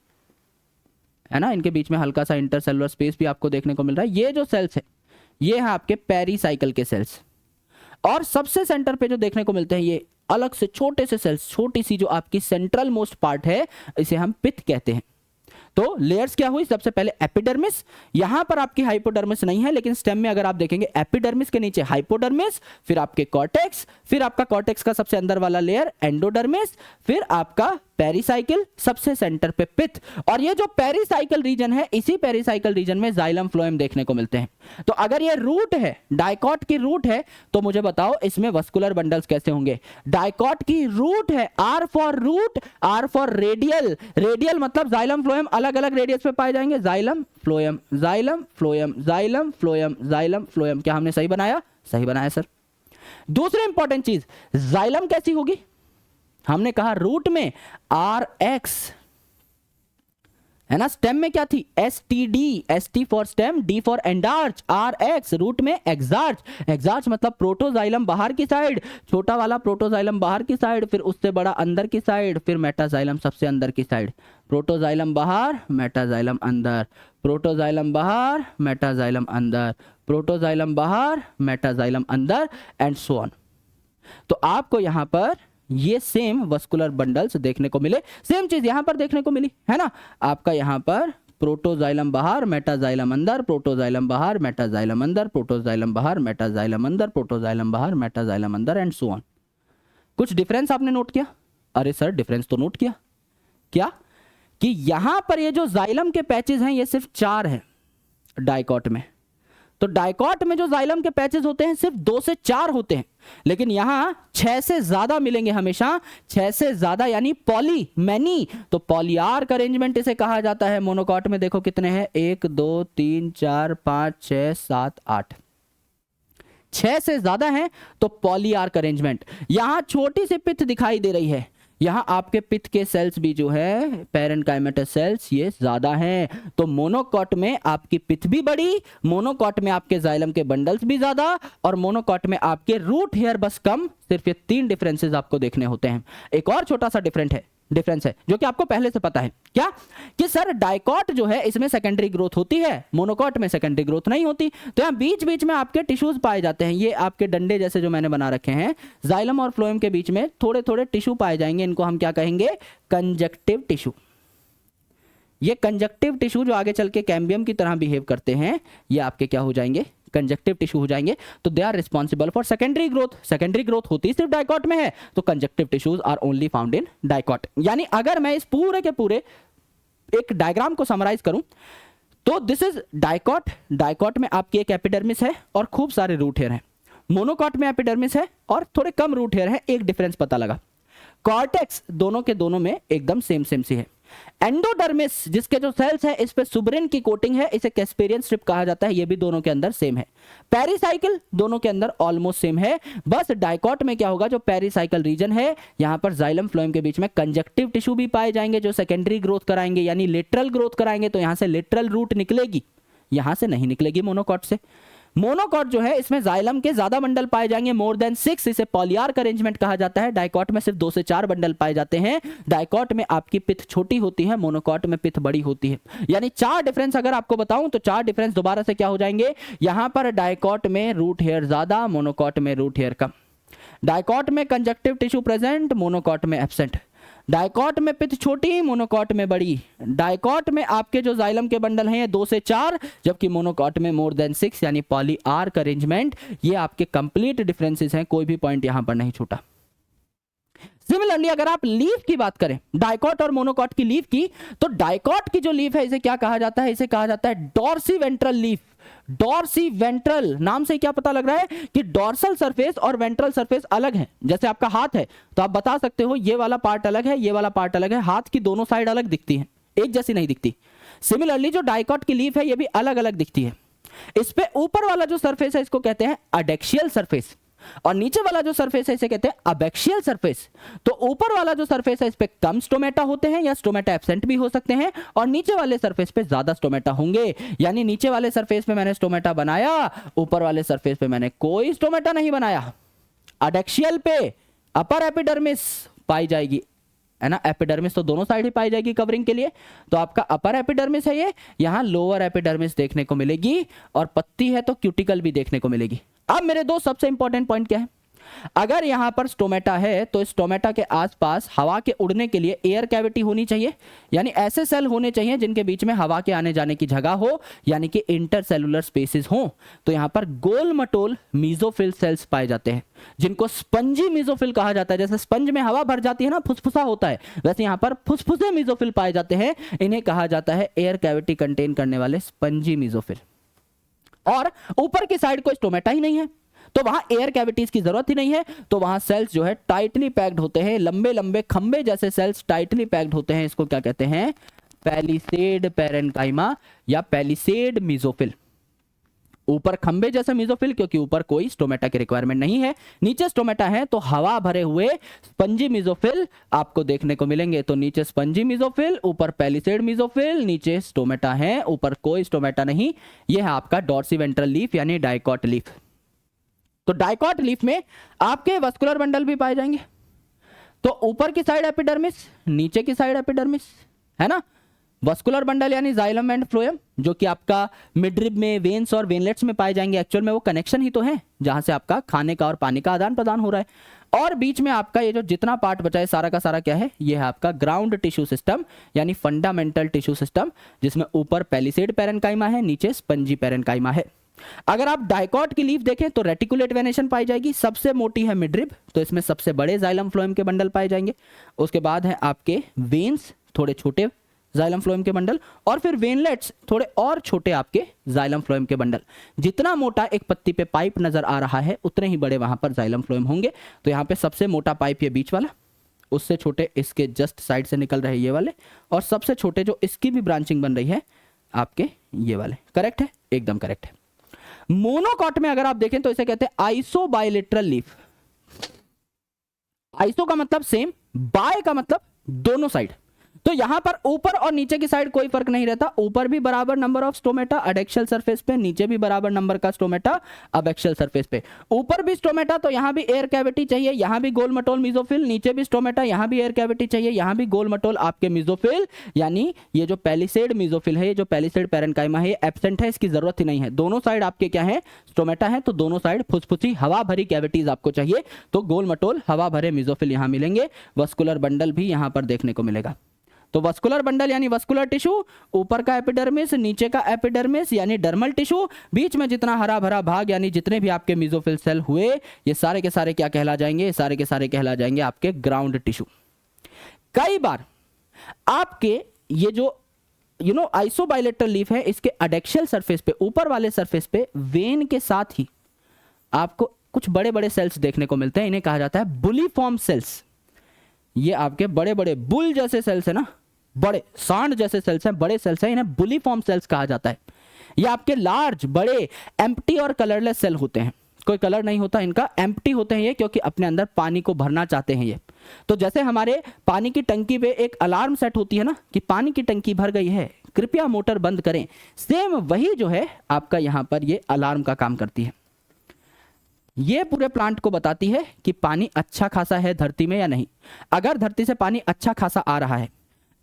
है ना। इनके बीच में हल्का सा इंटरसेलुलर स्पेस भी आपको देखने को मिल रहा है। ये जो सेल्स है, ये है आपके पेरीसाइकिल के सेल्स, और सबसे सेंटर पे जो देखने को मिलते हैं, ये अलग से छोटे से सेल्स, छोटी सी जो आपकी सेंट्रल मोस्ट पार्ट है, इसे हम पित्त कहते हैं। तो लेयर्स क्या हुई, सबसे पहले एपिडर्मिस, यहां पर आपकी हाइपोडर्मिस नहीं है, लेकिन स्टेम में अगर आप देखेंगे एपिडर्मिस के नीचे हाइपोडर्मिस, फिर आपके कॉर्टेक्स, फिर आपका कॉर्टेक्स का सबसे अंदर वाला लेयर एंडोडर्मिस, फिर आपका पेरिसाइकिल, सबसे सेंटर पे पित्त। और ये जो पेरिसाइकिल रीजन है, इसी पेरिसाइकिल रीजन में जाइलम फ्लोएम देखने को मिलते हैं। तो अगर ये रूट है, डाइकॉट की रूट है, तो मुझे बताओ इसमें वस्कुलर बंडल्स कैसे होंगे। डाइकॉट की रूट है, R for root, R for radial, radial मतलब जाइलम फ्लोएम अलग अलग रेडियस पे पाए जाएंगे, xylem phloem, xylem phloem, xylem phloem, xylem phloem. क्या हमने सही बनाया? सही बनाया सर। दूसरी इंपॉर्टेंट चीज, जाइलम कैसी होगी? हमने कहा रूट में आर एक्स है ना, स्टेम में क्या थी? S T D, S T for stem, D for endarch, R X, root में एक्सार्च, एक्सार्च मतलब प्रोटोजाइलम बाहर की साइड, छोटा वाला प्रोटोजाइलम बाहर की साइड, फिर उससे बड़ा अंदर की साइड, फिर मेटाजाइलम सबसे अंदर की साइड, प्रोटोजाइलम बाहर, मेटाजाइलम अंदर, प्रोटोजाइलम बाहर, मेटाजाइलम अंदर, प्रोटोजाइलम बाहर, मेटाजाइलम अंदर, एंड सो ऑन। तो आपको यहां पर ये सेम वस्कुलर बंडल्स देखने को मिले, सेम चीज यहां पर देखने को मिली है ना। आपका यहां पर प्रोटोजाइलम बाहर, मेटाजाइलम अंदर, प्रोटोजाइलम बाहर, मेटाजाइलम अंदर, प्रोटोजाइलम बाहर, मेटाजाइलम अंदर, प्रोटोजाइलम बाहर, मेटाजाइलम अंदर, एंड सो ऑन। कुछ डिफरेंस आपने नोट किया? अरे सर डिफरेंस तो नोट किया। क्या? कि यहां पर ये जो जाइलम के पैचेस हैं ये सिर्फ 4 है डाइकॉट में। तो डाइकॉट में जो जाइलम के पैचेस होते हैं सिर्फ 2 से 4 होते हैं, लेकिन यहां 6 से ज्यादा मिलेंगे हमेशा, 6 से ज्यादा यानी पॉली, मैनी। तो पॉलीआर्क अरेंजमेंट इसे कहा जाता है। मोनोकॉट में देखो कितने हैं, 1 2 3 4 5 6 7 8, 6 से ज्यादा हैं तो पॉलीआर्क अरेंजमेंट। यहां छोटी सी पित्त दिखाई दे रही है, यहां आपके पित्त के सेल्स भी जो है पैरेन्काइमेटस सेल्स ये ज्यादा हैं। तो मोनोकॉट में आपकी पित्त भी बड़ी, मोनोकॉट में आपके जाइलम के बंडल्स भी ज्यादा, और मोनोकॉट में आपके रूट हेयर बस कम। सिर्फ ये 3 डिफरेंसेस आपको देखने होते हैं। एक और छोटा सा डिफरेंस है जो कि आपको पहले से पता है, क्या? कि सर डाइकॉट जो है इसमें सेकेंडरी ग्रोथ होती है, मोनोकॉट में सेकेंडरी ग्रोथ नहीं होती। तो यहां बीच बीच में आपके टिश्यूज पाए जाते हैं, ये आपके डंडे जैसे जो मैंने बना रखे हैं, जाइलम और फ्लोएम के बीच में थोड़े थोड़े टिश्यू पाए जाएंगे। इनको हम क्या कहेंगे? Conjunctive tissue. ये कंजक्टिव टिश्यू जो आगे चल के कैम्बियम की तरह बिहेव करते हैं, ये आपके क्या हो जाएंगे? कंजक्टिव टिश्यू हो जाएंगे। तो they are responsible for secondary growth. Secondary growth होती सिर्फ डाइकॉट में है, तो conjunctive tissues are only found in dicot. यानी अगर मैं इस पूरे के पूरे एक डायग्राम को समराइज करूं तो दिस इज डाइकॉट। डाइकॉट में आपकी एक एपिडर्मिस है और खूब सारे रूट हेयर हैं। मोनोकॉट में एपिडर्मिस है और थोड़े कम रूट हेयर है। एक डिफरेंस पता लगा, कॉर्टेक्स दोनों के दोनों में एकदम सेम सी है। एंडोडर्मिस जिसके जो सेल्स है इस पे सुब्रिन की कोटिंग है, इसे कैस्पेरियन स्ट्रिप कहा जाता है, ये भी दोनों के अंदर सेम है। पेरिसाइकिल दोनों के अंदर ऑलमोस्ट सेम है। बस डाइकॉट में क्या होगा, जो पेरिसाइकिल रीजन है यहां पर जाइलम फ्लोएम के बीच में कंजक्टिव टिश्यू भी पाए जाएंगे जो सेकेंडरी ग्रोथ कराएंगे, यानी लेटरल ग्रोथ कराएंगे। तो यहां से लेटरल रूट निकलेगी, यहां से नहीं निकलेगी मोनोकॉट से। मोनोकॉट जो है इसमें जाइलम के ज्यादा बंडल पाए जाएंगे, मोर देन 6, इसे पॉलीआर्क अरेंजमेंट कहा जाता है। डाइकॉट में सिर्फ 2 से 4 बंडल पाए जाते हैं। डाइकॉट में आपकी पित्त छोटी होती है, मोनोकॉट में पित्त बड़ी होती है। यानी 4 डिफरेंस अगर आपको बताऊं तो 4 डिफरेंस दोबारा से क्या हो जाएंगे, यहां पर डाइकॉट में रूट हेयर ज्यादा, मोनोकॉट में रूट हेयर कम। डाइकॉट में कंजक्टिव टिश्यू प्रेजेंट, मोनोकॉट में एब्सेंट। डाइकॉट में पित्त छोटी, मोनोकॉट में बड़ी। डाइकॉट में आपके जो जाइलम के बंडल हैं 2 से 4, जबकि मोनोकॉट में मोर देन 6, यानी पॉलीआर्क अरेंजमेंट। ये आपके कंप्लीट डिफरेंसेस हैं, कोई भी पॉइंट यहां पर नहीं छूटा। सिमिलरली अगर आप लीफ की बात करें, डाइकॉट और मोनोकॉट की लीफ की, तो डाइकॉट की जो लीफ है इसे क्या कहा जाता है, इसे कहा जाता है डॉर्सीवेंट्रल लीफ। डॉर्सीवेंट्रल नाम से क्या पता लग रहा है कि डॉर्सल सरफेस और वेंट्रल सरफेस अलग है। जैसे आपका हाथ है तो आप बता सकते हो ये वाला पार्ट अलग है, ये वाला पार्ट अलग है। हाथ की दोनों साइड अलग दिखती है, एक जैसी नहीं दिखती। सिमिलरली जो डाइकॉट की लीफ है ये भी अलग अलग दिखती है। इस पे ऊपर वाला जो सरफेस है इसको कहते हैं अडेक्शियल सरफेस, और नीचे वाला जो सरफेस है इसे कहते हैं अबैक्सियल सरफेस। तो ऊपर वाला जो सरफेस है इस पे कम स्टोमेटा होते हैं या स्टोमेटा एब्सेंट भी हो सकते हैं, और नीचे वाले सरफेस पे ज्यादा स्टोमेटा होंगे। यानी नीचे वाले सरफेस पे मैंने स्टोमेटा बनाया, ऊपर वाले सरफेस पे मैंने कोई स्टोमेटा नहीं बनाया। अडेक्सियल पे अपर एपिडर्मिस पाई जाएगी, है ना। एपिडर्मिस तो दोनों साइड ही पाई जाएगी कवरिंग के लिए, तो आपका अपर एपिडर्मिस है ये। यहां लोअर एपिडर्मिस देखने को मिलेगी, और पत्ती है तो क्यूटिकल भी देखने को मिलेगी। अब मेरे दो सबसे इंपॉर्टेंट पॉइंट क्या है, अगर यहां पर स्टोमेटा है तो स्टोमेटा के आसपास हवा के उड़ने के लिए एयर कैविटी होनी चाहिए, यानी ऐसे सेल होने चाहिए जिनके बीच में हवा के आने जाने की जगह हो, यानी कि इंटरसेलुलर स्पेसेस हो। तो यहां पर गोल मटोल मीजोफिल सेल्स पाए जाते हैं, जिनको स्पंजी मीजोफिल कहा जाता है। जैसे स्पंज में हवा भर जाती है ना, फुसफुसा होता है, वैसे यहां पर फुसफुसे मीजोफिल पाए जाते हैं। इन्हें कहा जाता है एयर कैविटी कंटेन करने वाले स्पंजी मीजोफिल। और ऊपर की साइड कोई स्टोमेटा ही नहीं है तो वहां एयर कैविटीज की जरूरत ही नहीं है, तो वहां सेल्स जो है टाइटली पैक्ड होते हैं, लंबे लंबे खंबे जैसे सेल्स टाइटली पैक्ड होते हैं। इसको क्या कहते हैं? पैलिसेड पैरेन्काइमा या पैलिसेड मीजोफिल। ऊपर खंबे जैसे मीजोफिल, क्योंकि ऊपर कोई स्टोमेटा की रिक्वायरमेंट नहीं है। नीचे स्टोमेटा है तो हवा भरे हुए स्पंजी मीजोफिल आपको देखने को मिलेंगे। तो नीचे स्पंजी मीजोफिल, ऊपर पैलिसेड मीजोफिल, नीचे स्टोमेटा है, ऊपर कोई स्टोमेटा नहीं। यह है आपका डॉर्सीवेंट्रल लीफ यानी डाइकॉट लीफ। तो डाइकॉट लीफ में आपके वस्कुलर बंडल भी पाए जाएंगे। तो ऊपर की साइड एपिडर्मिस, नीचे की साइड एपिडर्मिस, है ना। वस्कुलर बंडल यानी जाइलम एंड फ्लोएम, जो कि आपका मिडरिब में वेन्स और वेनलेट्स में पाए जाएंगे। एक्चुअल में वो कनेक्शन ही तो है जहां से आपका खाने का और पानी का आदान प्रदान हो रहा है। और बीच में आपका ये जो जितना पार्ट बचा है सारा का सारा क्या है? ये है आपका ग्राउंड टिश्यू सिस्टम यानी फंडामेंटल टिश्यू सिस्टम, जिसमें ऊपर पैलिसेड पैरेन्काइमा है, नीचे स्पंजी पैरेन्काइमा है। अगर आप डाइकॉट की लीफ देखें तो रेटिकुलेट वेनेशन पाई जाएगी। सबसे मोटी है मिडरिब, तो इसमें सबसे बड़े जाइलम फ्लोएम के बंडल पाए जाएंगे। उसके बाद है आपके वेन्स, थोड़े छोटे जाइलम फ्लोएम के बंडल, और फिर वेनलेट्स, थोड़े और छोटे आपके जाइलम फ्लोएम के बंडल। जितना मोटा एक पत्ती पे पाइप नजर आ रहा है उतने ही बड़े वहां पर जाइलम फ्लोएम होंगे। तो यहाँ पे सबसे मोटा पाइप ये बीच वाला, उससे छोटे इसके जस्ट साइड से निकल रहे ये वाले, और सबसे छोटे जो इसकी भी ब्रांचिंग बन रही है आपके ये वाले। करेक्ट है, एकदम करेक्ट है। मोनोकॉट में अगर आप देखें तो इसे कहते हैं आइसो बायलेटरल लीफ। आइसो का मतलब सेम, बाय का मतलब दोनों साइड। तो यहां पर ऊपर और नीचे की साइड कोई फर्क नहीं रहता। ऊपर भी बराबर नंबर ऑफ स्टोमेटा अडेक्शियल सरफेस पे, नीचे भी बराबर नंबर का स्टोमेटा अबैक्शियल सरफेस पे। ऊपर भी स्टोमेटा तो यहां भी एयर कैविटी चाहिए, यहां भी गोल मटोल मीजोफिल। नीचे भी स्टोमेटा, यहां भी एयर कैविटी चाहिए, यहां भी गोल मटोल आपके मीजोफिल। यानी ये जो पैलिसेड मीजोफिल है, ये जो पैलिसेड पैरेन्काइमा है, ये एब्सेंट है, इसकी जरूरत ही नहीं है। दोनों साइड आपके क्या है? स्टोमेटा है। तो दोनों साइड फुसफुसी हवा भरी कैविटीज आपको चाहिए, तो गोल मटोल हवा भरे मीजोफिल यहां मिलेंगे। वस्कुलर बंडल भी यहां पर देखने को मिलेगा। तो वस्कुलर बंडल यानी वस्कुलर टिश्यू, ऊपर का एपिडर्मिस, नीचे का एपिडर्मिस यानी डर्मल टिश्यू, बीच में जितना हरा भरा भाग यानी जितने भी आपके मीजोफिल सेल हुए, ये सारे के सारे क्या कहला जाएंगे? ये सारे के सारे कहला जाएंगे आपके ग्राउंड टिश्यू। कई बार आपके ये जो आइसोबायलेटरल लीफ है, इसके अडेक्शियल सरफेस पे, ऊपर वाले सरफेस पे वेन के साथ ही आपको कुछ बड़े बड़े सेल्स देखने को मिलते हैं। इन्हें कहा जाता है बुलीफॉर्म सेल्स। ये आपके बड़े बड़े बुल जैसे सेल्स है ना, बड़े सांड जैसे सेल्स हैं, बड़े सेल्स हैं, इन्हें बुलीफॉर्म सेल्स कहा जाता है। ये आपके लार्ज, बड़े, एम्प्टी और कलरलेस सेल होते हैं। कोई कलर नहीं होता इनका, एम्प्टी होते हैं ये, क्योंकि अपने अंदर पानी को भरना चाहते हैं ये। तो जैसे हमारे पानी की टंकी पे एक अलार्म सेट होती है ना कि पानी की टंकी भर गई है, कृपया मोटर बंद करें, सेम वही जो है आपका यहां पर ये अलार्म का काम करती है। ये पूरे प्लांट को बताती है कि पानी अच्छा खासा है धरती में या नहीं। अगर धरती से पानी अच्छा खासा आ रहा है,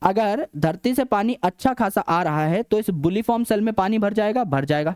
अगर धरती से पानी अच्छा खासा आ रहा है तो इस बुलीफॉर्म सेल में पानी भर जाएगा, भर जाएगा।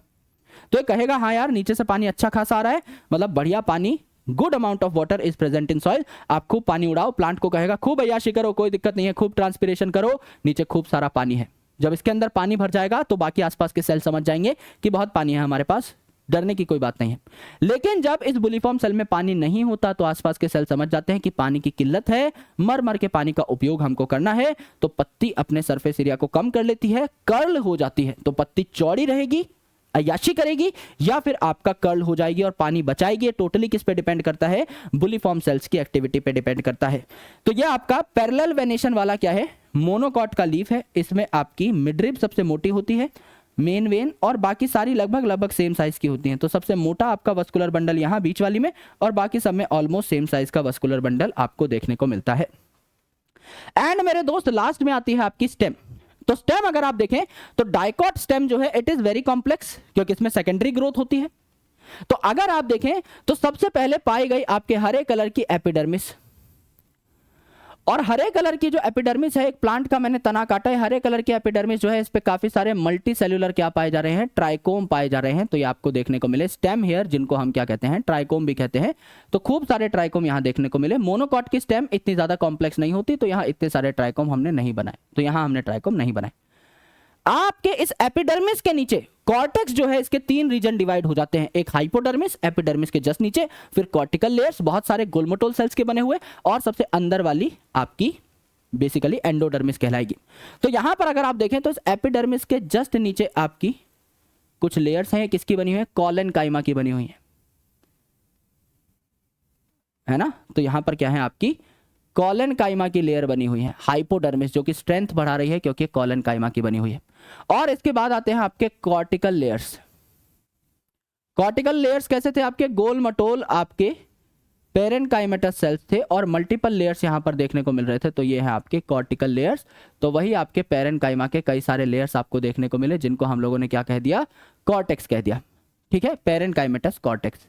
तो ये कहेगा हाँ यार नीचे से पानी अच्छा खासा आ रहा है, मतलब बढ़िया पानी, good amount of water is present in soil. आप खूब पानी उड़ाओ, प्लांट को कहेगा खूब अय्याशी करो, कोई दिक्कत नहीं है, खूब ट्रांसपिरेशन करो, नीचे खूब सारा पानी है। जब इसके अंदर पानी भर जाएगा तो बाकी आसपास के सेल समझ जाएंगे कि बहुत पानी है हमारे पास, डरने की कोई बात नहीं है। लेकिन जब इस बुलीफॉर्म सेल में पानी नहीं होता तो आसपास के सेल समझ जाते हैं कि पानी की किल्लत है, मर मर के पानी का उपयोग हमको करना है। तो पत्ती अपने सरफेस एरिया को कम कर लेती है, कर्ल हो जाती है। तो पत्ती चौड़ी रहेगी, अय्याशी करेगी, या फिर आपका कर्ल हो जाएगी और पानी बचाएगी। टोटली किस पे डिपेंड करता है? बुलीफॉर्म सेल्स की एक्टिविटी पे डिपेंड करता है। तो यह आपका पैरेलल वेनेशन वाला क्या है? मोनोकॉट का लीफ है। इसमें आपकी मिडरिब सबसे मोटी होती है, मेन वेन और बाकी सारी लगभग सेम साइज की होती हैं। तो सबसे मोटा आपका वस्कुलर बंडल यहां बीच वाली में, और बाकी सब में ऑलमोस्ट सेम साइज का वस्कुलर बंडल आपको देखने को मिलता है। एंड मेरे दोस्त लास्ट में आती है आपकी स्टेम। तो स्टेम अगर आप देखें तो डाइकॉट स्टेम जो है इट इज वेरी कॉम्प्लेक्स, क्योंकि इसमें सेकेंडरी ग्रोथ होती है। तो अगर आप देखें तो सबसे पहले पाई गई आपके हरे कलर की एपिडर्मिस, और हरे कलर की जो एपिडर्मिस है, एक प्लांट का मैंने तना काटा है, हरे कलर की एपिडर्मिस जो है इस पे काफी सारे मल्टी सेल्यूलर क्या पाए जा रहे हैं, ट्राइकोम पाए जा रहे हैं। तो ये आपको देखने को मिले स्टेम हेयर, जिनको हम क्या कहते हैं, ट्राइकोम भी कहते हैं। तो खूब सारे ट्राइकोम यहाँ देखने को मिले। मोनोकॉट की स्टेम इतनी ज्यादा कॉम्प्लेक्स नहीं होती, तो यहाँ इतने सारे ट्राइकोम हमने नहीं बनाए, तो यहाँ हमने ट्राइकोम नहीं बनाए। आपके इस एपिडर्मिस के नीचे कॉर्टेक्स जो है, इसके 3 रीजन डिवाइड हो जाते हैं। एक हाइपोडर्मिस, एपिडर्मिस के जस्ट नीचे, फिर कॉर्टिकल लेयर्स बहुत सारे गोलमोटोल सेल्स के बने हुए, और सबसे अंदर वाली आपकी बेसिकली एंडोडर्मिस कहलाएगी। तो यहां पर अगर आप देखें तो इस एपिडर्मिस के जस्ट नीचे आपकी कुछ लेयर्स हैं, किसकी बनी हुई है, कॉलन काइमा की बनी हुई है ना। तो यहां पर क्या है, आपकी कॉलन काइमा की लेयर बनी हुई है, हाइपोडर्मिस, जो कि स्ट्रेंथ बढ़ा रही है क्योंकि कॉलन काइमा की बनी हुई है। और इसके बाद आते हैं आपके कॉर्टिकल लेयर्स। कॉर्टिकल लेयर्स कैसे थे, आपके गोल मटोल आपके पेरेनकाइमेटस सेल्स थे, और मल्टीपल लेयर्स यहां पर देखने को मिल रहे थे। तो ये है आपके कॉर्टिकल लेयर्स। तो वही आपके पेरेनकाइमा के कई सारे लेयर्स आपको देखने को मिले, जिनको हम लोगों ने क्या कह दिया, कॉर्टेक्स कह दिया। ठीक है, पेरेनकाइमेटस कॉर्टेक्स।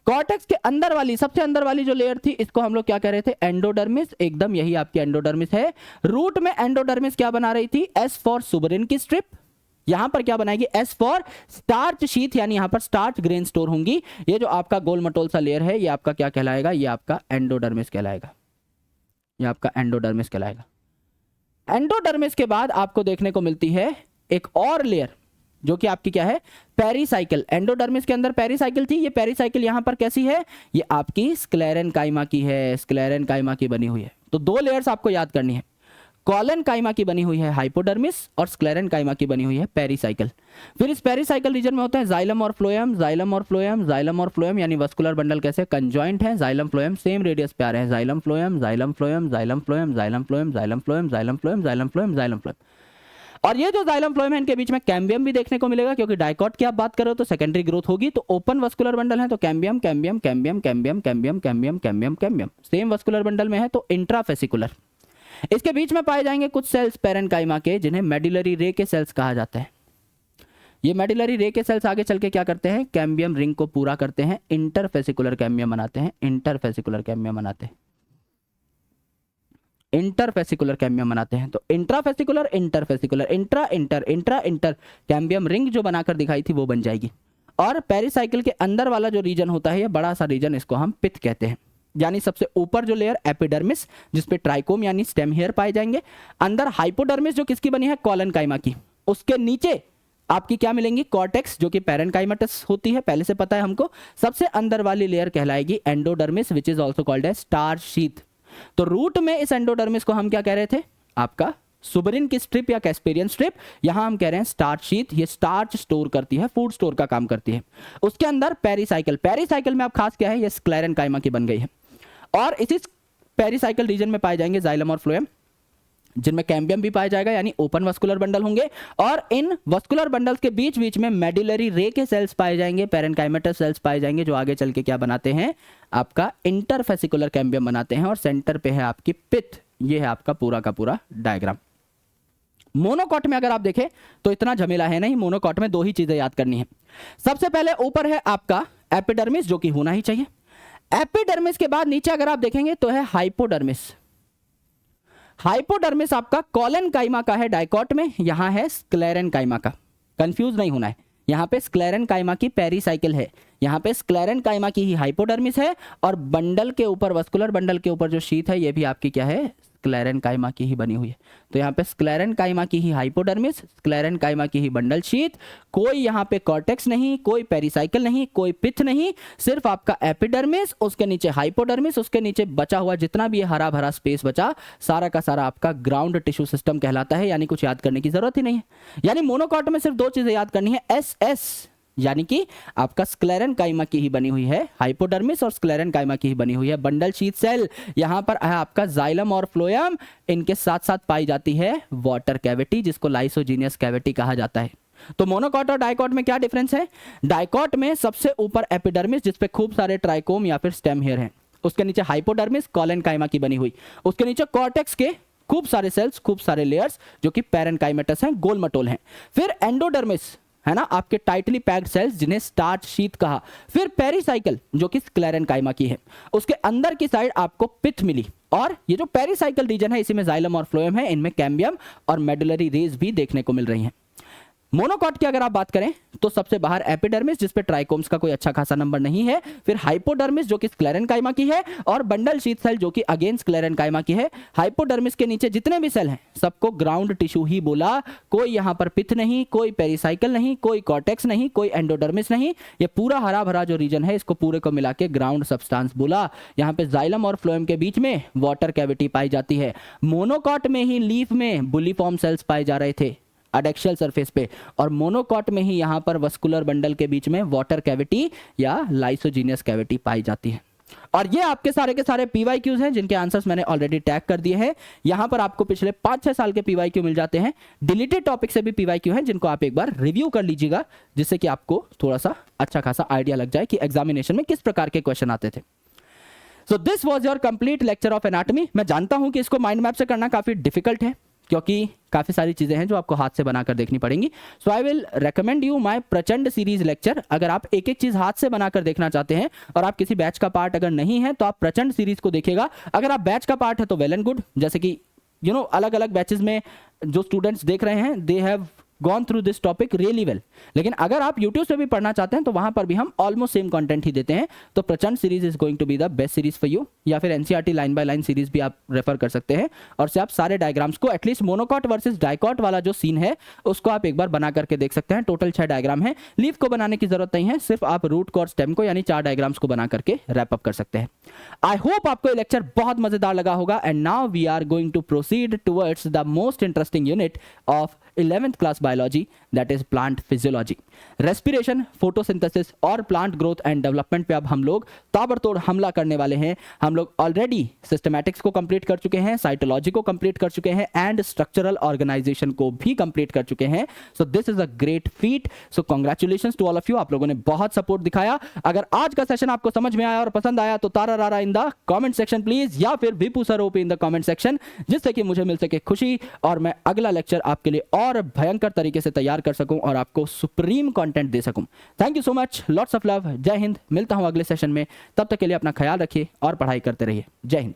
कॉर्टेक्स के अंदर वाली, सबसे अंदर वाली जो लेयर थी, इसको हम लोग क्या कह रहे थे, एंडोडर्मिस। एकदम यही आपकी एंडोडर्मिस है। रूट में एंडोडर्मिस क्या बना रही थी, एस फॉर सुबरिन की स्ट्रिप। यहां पर क्या बनाएगी, एस फॉर स्टार्च शीथ, यानी यहां पर स्टार्च ग्रेन स्टोर होंगी। ये जो आपका गोल मटोल सा लेयर है, ये आपका क्या कहलाएगा, ये आपका एंडोडर्मिस कहलाएगा। ये आपका एंडोडर्मिस कहलाएगा। एंडोडर्मिस के बाद आपको देखने को मिलती है एक और लेयर, जो कि आपकी क्या है, पेरीसाइकिल। एंडोडर्मिस के अंदर पेरीसाइकिल थी। ये पेरीसाइकिल यहां पर कैसी है, ये आपकी स्क्लेरेनकाइमा की है, स्क्लेरेनकाइमा की बनी हुई है। तो 2 लेयर्स आपको याद करनी है, कॉलन काइमा की बनी हुई है हाइपोडर्मिस, और स्क्लेरेनकाइमा की बनी हुई है पेरीसाइकिल। फिर इस पेरीसाइकिल रीजन में होता है जाइलम और फ्लोएम, जाइलम और फ्लोएम, जाइलम और फ्लोएम, यानी वस्कुलर बंडल कैसे कंजॉइंट है, जाइलम फ्लोएम सेम रेडियस पे आ रहे हैं, xylem phloem, xylem phloem, xylem phloem, xylem phloem, xylem phloem, xylem phloem, xylem phloem, xylem phloem. और ये जो जाइलम फ्लोएम है, इनके बीच में कैम्बियम भी देखने को मिलेगा, क्योंकि डाइकॉट की आप बात करो तो सेकेंडरी ग्रोथ होगी। तो ओपन वस्कुलर बंडल है तो cambium, cambium, cambium, cambium, cambium, cambium, cambium, cambium. Same vascular bundle में है तो इंट्राफेसिकुलर। इसके बीच में पाए जाएंगे कुछ सेल्स पेरेनकाइमा के, जिन्हें मेडुलरी रे के सेल्स कहा जाता है। ये मेडुलरी रे के सेल्स आगे चल के क्या करते हैं, कैम्बियम रिंग को पूरा करते हैं, इंटरफेसिकुलर कैम्बियम बनाते हैं, इंटरफेसिकुलर कैम्बियम बनाते हैं, इंटरफेसिकुलर कैम्बियम बनाते हैं। तो intrafascicular, interfascicular, intra inter, intra inter cambium ring जो बनाकर दिखाई थी वो बन जाएगी। और पेरीसाइकिल के अंदर वाला जो रीजन होता है, ये बड़ा सा रीजन, इसको हम पिथ कहते हैं। यानी सबसे ऊपर जो लेयर एपिडर्मिस, जिसपे ट्राइकोम यानी स्टेम हेयर पाए जाएंगे, अंदर हाइपोडर्मिस जो किसकी बनी है, कॉलन काइमा की, उसके नीचे आपकी क्या मिलेंगी, कॉर्टेक्स जो कि पेरेनकाइमेटस होती है, पहले से पता है हमको। सबसे अंदर वाली लेयर कहलाएगी endodermis, which is also called as starch sheath. तो रूट में इस एंडोडर्मिस को हम क्या कह रहे थे, आपका सुबरिन की स्ट्रिप या कैस्पेरियन स्ट्रिप, यहां हम कह रहे हैं स्टार्च शीथ। ये स्टार्च स्टोर करती है, फूड स्टोर का काम करती है। उसके अंदर पेरीसाइकिल, पेरीसाइकिल में आप खास क्या है, ये स्क्लेरेनकाइमा की बन गई है। और इसी पेरीसाइकिल रीजन में पाए जाएंगे जाइलम और फ्लोएम, जिनमें कैम्बियम भी पाया जाएगा, यानी ओपन वस्कुलर बंडल होंगे। और इन वस्कुलर बंडल्स के बीच बीच में मेडुलरी रे के सेल्स पाए जाएंगे, पेरेनकाइमेटस सेल्स पाए जाएंगे, जो आगे चल के क्या बनाते हैं, आपका इंटरफेसिकुलर कैम्बियम बनाते हैं। और सेंटर पे है आपकी पिथ। ये है आपका पूरा का पूरा डायग्राम। मोनोकॉट में अगर आप देखें तो इतना झमेला है नहीं। मोनोकॉट में 2 ही चीजें याद करनी है। सबसे पहले ऊपर है आपका एपिडर्मिस, जो कि होना ही चाहिए। एपिडर्मिस के बाद नीचे अगर आप देखेंगे तो है हाइपोडर्मिस। हाइपोडर्मिस आपका कॉलन काइमा का है डाइकॉट में, यहां है स्क्लेरेनकाइमा का। कंफ्यूज नहीं होना है, यहां पे स्क्लेरेनकाइमा की पेरीसाइकिल है, यहां पे स्क्लेरेनकाइमा की ही हाइपोडर्मिस है। और बंडल के ऊपर, वस्कुलर बंडल के ऊपर जो शीथ है, ये भी आपकी क्या है, स्क्लेरेनकाइमा की ही बनी हुई है। तो यहाँ पे स्क्लेरेनकाइमा की ही हाइपोडर्मिस, स्क्लेरेनकाइमा की ही बंडल शीथ। कोई यहाँ पे कॉर्टेक्स नहीं, कोई पेरीसाइकिल नहीं, कोई पिथ नहीं, सिर्फ आपका एपिडर्मिस, उसके नीचे हाइपोडर्मिस, उसके नीचे बचा हुआ जितना भी हरा भरा स्पेस बचा, सारा का सारा आपका ग्राउंड टिश्यू सिस्टम कहलाता है। यानी कुछ याद करने की जरूरत ही नहीं है। यानी मोनोकॉट में सिर्फ 2 चीजें याद करनी है, एस, यानी कि आपका स्क्लेरेनकाइमा की ही बनी हुई है हाइपोडर्मिस, और स्क्लेरेनकाइमा की ही बनी हुई है बंडल शीथ सेल। यहां पर है आपका जाइलम और फ्लोएम। इनके साथ साथ पाई जाती है वाटर कैविटी, जिसको लाइसोजीनियस कैविटी कहा जाता है। तो मोनोकॉट और डाइकॉट में क्या डिफरेंस है, डाइकॉट में सबसे ऊपर एपिडर्मिस, जिसपे खूब सारे ट्राइकोम या फिर स्टेम हेयर हैं, उसके नीचे हाइपोडर्मिस कॉलेनकाइमा की बनी हुई, उसके नीचे कॉर्टेक्स के खूब सारे सेल्स, खूब सारे लेयर्स, जो कि पेरेनकाइमेटस हैं, गोल मटोल हैं। फिर एंडोडर्मिस है ना, आपके टाइटली पैक्ड सेल्स, जिन्हें स्टार्च शीथ कहा। फिर पेरीसाइकिल, जो कि स्क्लेरेनकाइमा की है, उसके अंदर की साइड आपको पिथ मिली, और ये जो पेरिसाइकल रीजन है इसी में जाइलम और फ्लोएम है, इनमें कैम्बियम और मेडुलरी रेज भी देखने को मिल रही हैं। मोनोकॉट की अगर आप बात करें तो सबसे बाहर एपिडर्मिस जिस पे ट्राइकोम्स का कोई अच्छा खासा नंबर नहीं है, फिर हाइपोडर्मिस जो कि स्क्लेरेनकाइमा की है, और बंडल शीथ सेल जो कि अगेन स्क्लेरेनकाइमा की है। हाइपोडर्मिस के नीचे जितने भी सेल हैं सबको ग्राउंड टिश्यू ही बोला, कोई यहाँ पर पिथ नहीं, कोई पेरिसाइकल नहीं, कोई कॉर्टेक्स नहीं, कोई एंडोडर्मिस नहीं, ये पूरा हरा भरा जो रीजन है इसको पूरे को मिला के ग्राउंड सब्सटेंस बोला। यहाँ पे जाइलम और फ्लोएम के बीच में वाटर कैविटी पाई जाती है। मोनोकॉट में ही लीफ में बुलिफॉर्म सेल्स पाए जा रहे थे एडेक्शियल सरफेस पे, और मोनोकॉट में ही यहाँ पर वस्कुलर बंडल के बीच में वाटर कैविटी या लाइसोजीनियस कैविटी पाई जाती है। और ये आपके सारे के सारे पीवाईक्यूज हैं जिनके आंसर्स मैंने ऑलरेडी टैग कर दिए हैं। यहां पर आपको पिछले 5-6 साल के पीवाईक्यू मिल जाते हैं। डिलीटेड टॉपिक से भी पीवाईक्यू हैं जिनको आप एक बार रिव्यू कर लीजिएगा, जिससे कि आपको थोड़ा सा अच्छा खासा आइडिया लग जाए कि एग्जामिनेशन में किस प्रकार के क्वेश्चन आते थे। So this was your complete lecture of anatomy. मैं जानता हूं कि इसको माइंड मैप से करना काफी डिफिकल्ट है क्योंकि काफी सारी चीजें हैं जो आपको हाथ से बनाकर देखनी पड़ेंगी। So I will recommend you my Prachand series lecture. अगर आप एक एक चीज हाथ से बनाकर देखना चाहते हैं और आप किसी बैच का पार्ट अगर नहीं है तो आप प्रचंड सीरीज को देखिएगा। अगर आप बैच का पार्ट है तो वेल एंड गुड, जैसे कि अलग अलग बैचेस में जो स्टूडेंट्स देख रहे हैं they have gone through this topic really well. लेकिन अगर आप यूट्यूब से भी पढ़ना चाहते हैं तो वहां पर भी हम ऑलमोस्ट सेम कंटेंट ही देते हैं। तो Prachand series is going to be the best series for you, या फिर NCERT line by line series भी आप रेफर कर सकते हैं, और से आप सारे डायग्राम्स को एटलीस्ट मोनोकॉट वर्सेस डाइकॉट वाला जो सीन है उसको आप एक बार बना करके देख सकते हैं। टोटल 6 डायग्राम है, लीफ को बनाने की जरूरत नहीं है, सिर्फ आप रूट को और स्टेम को यानी 4 डायग्राम्स को बना करके रैप अप कर सकते हैं। आई होप आपको ये लेक्चर बहुत मजेदार लगा होगा। And now we are going to proceed towards the most interesting unit of 11th class biology, that is plant physiology. Respiration, photosynthesis और प्लांट ग्रोथ एंड डेवलपमेंट पे अब हम लोग ताबड़तोड़ हमला करने वाले हैं। हम लोग ऑलरेडी सिस्टमैटिक्स को कंप्लीट कर चुके हैं, साइटोलॉजी को कंप्लीट कर चुके हैं एंड स्ट्रक्चरल ऑर्गेनाइजेशन को भी कंप्लीट कर चुके हैं। So this is a great feat. So congratulations to all of you, आप लोगों ने बहुत सपोर्ट दिखाया। अगर आज का सेशन आपको समझ में आया और पसंद आया तो तारा रारा in the comment section please, या फिर विपू sir OP in the comment section, जिससे कि मुझे मिल सके खुशी और मैं अगला लेक्चर आपके लिए और भयंकर तरीके से तैयार कर सकूं और आपको सुप्रीम कंटेंट दे सकूं। Thank you so much, lots of love, जय हिंद। मिलता हूं अगले सेशन में, तब तक के लिए अपना ख्याल रखिए और पढ़ाई करते रहिए। जय हिंद।